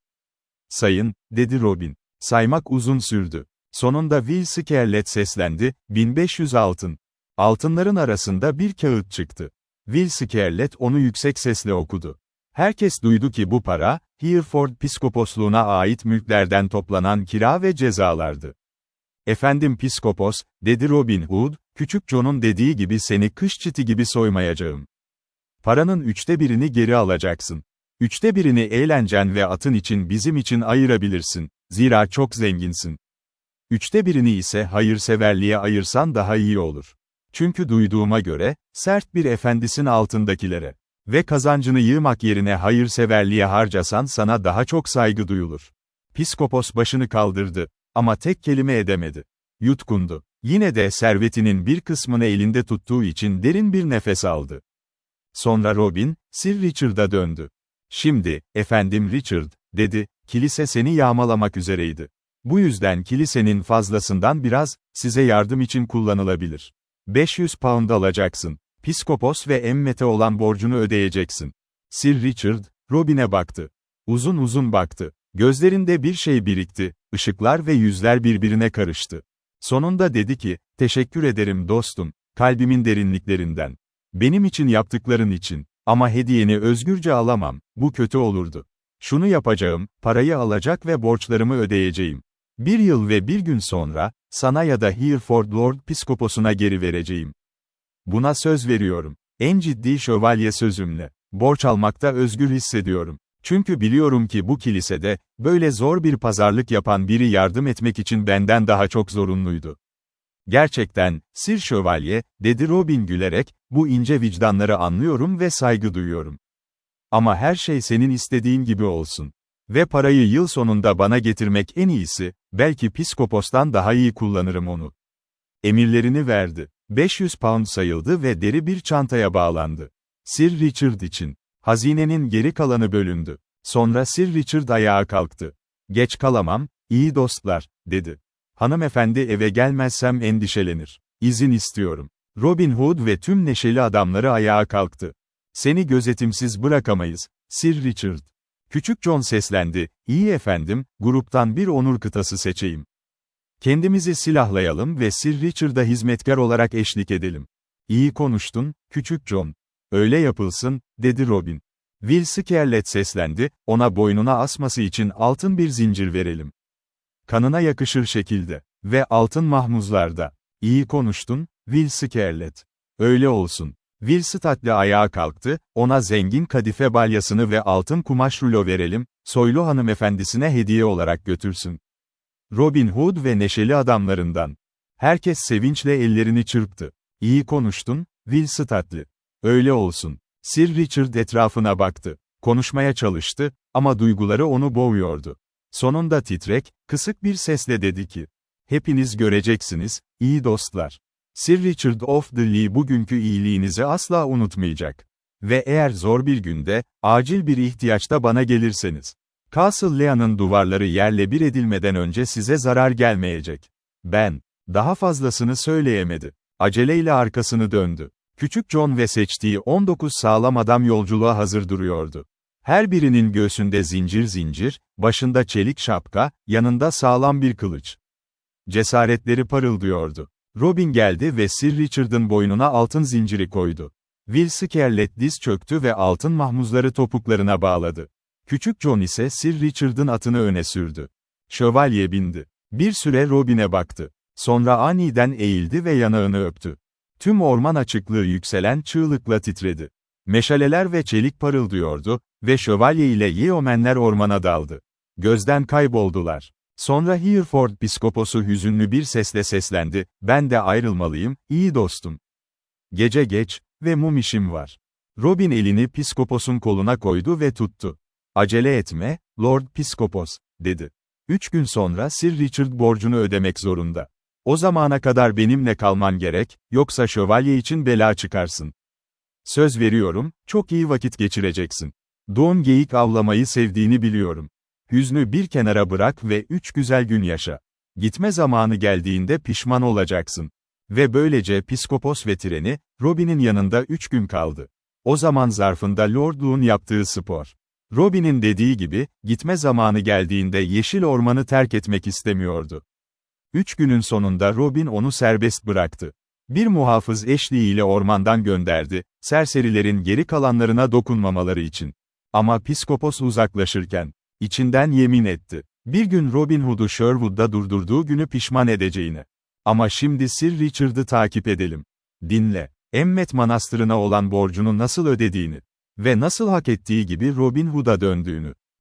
Sayın, dedi Robin. Saymak uzun sürdü. Sonunda Will Scarlett seslendi, 1500 altın. Altınların arasında bir kağıt çıktı. Will Scarlett onu yüksek sesle okudu. Herkes duydu ki bu para, Hereford Piskoposluğuna ait mülklerden toplanan kira ve cezalardı. Efendim Piskopos, dedi Robin Hood, küçük John'un dediği gibi seni kış çiti gibi soymayacağım. Paranın 1/3'ünü geri alacaksın. 1/3'ünü eğlencen ve atın için bizim için ayırabilirsin. Zira çok zenginsin. 1/3'ünü ise hayırseverliğe ayırsan daha iyi olur. Çünkü duyduğuma göre, sert bir efendisin altındakilere. Ve kazancını yığmak yerine hayırseverliğe harcasan sana daha çok saygı duyulur. Piskopos başını kaldırdı. Ama tek kelime edemedi. Yutkundu. Yine de servetinin bir kısmını elinde tuttuğu için derin bir nefes aldı. Sonra Robin, Sir Richard'a döndü. Şimdi, efendim Richard, dedi, kilise seni yağmalamak üzereydi. Bu yüzden kilisenin fazlasından biraz, size yardım için kullanılabilir. 500 pound alacaksın. Piskopos ve emmete olan borcunu ödeyeceksin. Sir Richard, Robin'e baktı. Uzun uzun baktı. Gözlerinde bir şey birikti, ışıklar ve yüzler birbirine karıştı. Sonunda dedi ki, teşekkür ederim dostum, Kalbimin derinliklerinden. Benim için yaptıkların için. Ama hediyeni özgürce alamam, bu kötü olurdu. Şunu yapacağım, parayı alacak ve borçlarımı ödeyeceğim. 1 yıl ve 1 gün sonra, sana ya da Hereford Lord Piskoposuna geri vereceğim. Buna söz veriyorum. En ciddi şövalye sözümle. Borç almakta özgür hissediyorum. Çünkü biliyorum ki bu kilisede, böyle zor bir pazarlık yapan biri yardım etmek için benden daha çok zorunluydu. Gerçekten, Sir Şövalye, dedi Robin gülerek, bu ince vicdanları anlıyorum ve saygı duyuyorum. Ama her şey senin istediğin gibi olsun. Ve parayı yıl sonunda bana getirmek en iyisi, belki Piskopos'tan daha iyi kullanırım onu. Emirlerini verdi. 500 pound sayıldı ve deri bir çantaya bağlandı. Sir Richard için. Hazinenin geri kalanı bölündü. Sonra Sir Richard ayağa kalktı. Geç kalamam, iyi dostlar, dedi. Hanımefendi eve gelmezsem endişelenir. İzin istiyorum. Robin Hood ve tüm neşeli adamları ayağa kalktı. Seni gözetimsiz bırakamayız, Sir Richard. Küçük John seslendi, iyi efendim, gruptan bir onur kıtası seçeyim. Kendimizi silahlayalım ve Sir Richard'a hizmetkar olarak eşlik edelim. İyi konuştun, Küçük John. Öyle yapılsın, dedi Robin. Will Scarlet seslendi, ona boynuna asması için altın bir zincir verelim. Kanına yakışır şekilde. Ve altın mahmuzlarda. İyi konuştun, Will Scarlet. Öyle olsun. Will Stat'le ayağa kalktı, ona zengin kadife balyasını ve altın kumaş rulo verelim, soylu hanımefendisine hediye olarak götürsün. Robin Hood ve neşeli adamlarından. Herkes sevinçle ellerini çırptı. İyi konuştun, Will Stat'li. Öyle olsun. Sir Richard etrafına baktı. Konuşmaya çalıştı, ama duyguları onu boğuyordu. Sonunda titrek, kısık bir sesle dedi ki, hepiniz göreceksiniz, iyi dostlar. Sir Richard of the Lee bugünkü iyiliğinizi asla unutmayacak. Ve eğer zor bir günde, acil bir ihtiyaçta bana gelirseniz, Castle Lean'ın duvarları yerle bir edilmeden önce size zarar gelmeyecek. Daha fazlasını söyleyemedi. Aceleyle arkasını döndü. Küçük John ve seçtiği 19 sağlam adam yolculuğa hazır duruyordu. Her birinin göğsünde zincir zincir, başında çelik şapka, yanında sağlam bir kılıç. Cesaretleri parıldıyordu. Robin geldi ve Sir Richard'ın boynuna altın zinciri koydu. Will Scarlet diz çöktü ve altın mahmuzları topuklarına bağladı. Küçük John ise Sir Richard'ın atını öne sürdü. Şövalye bindi. Bir süre Robin'e baktı. Sonra aniden eğildi ve yanağını öptü. Tüm orman açıklığı yükselen çığlıkla titredi. Meşaleler ve çelik parıldıyordu ve şövalye ile yeomenler ormana daldı. Gözden kayboldular. Sonra Hereford Piskoposu hüzünlü bir sesle seslendi, ben de ayrılmalıyım, iyi dostum. Gece geç ve mum işim var. Robin elini Piskopos'un koluna koydu ve tuttu. Acele etme, Lord Piskopos, dedi. 3 gün sonra Sir Richard borcunu ödemek zorunda. O zamana kadar benimle kalman gerek, yoksa şövalye için bela çıkarsın. Söz veriyorum, çok iyi vakit geçireceksin. Don geyik avlamayı sevdiğini biliyorum. Hüznü bir kenara bırak ve 3 güzel gün yaşa. Gitme zamanı geldiğinde pişman olacaksın. Ve böylece Piskopos ve treni, Robin'in yanında 3 gün kaldı. O zaman zarfında Lordluğun yaptığı spor. Robin'in dediği gibi, gitme zamanı geldiğinde yeşil ormanı terk etmek istemiyordu. 3 günün sonunda Robin onu serbest bıraktı. Bir muhafız eşliğiyle ormandan gönderdi, serserilerin geri kalanlarına dokunmamaları için. Ama Piskopos uzaklaşırken, içinden yemin etti. Bir gün Robin Hood'u Sherwood'da durdurduğu günü pişman edeceğine. Ama şimdi Sir Richard'ı takip edelim. Dinle. Emmet Manastırı'na olan borcunu nasıl ödediğini ve nasıl hak ettiği gibi Robin Hood'a döndüğünü.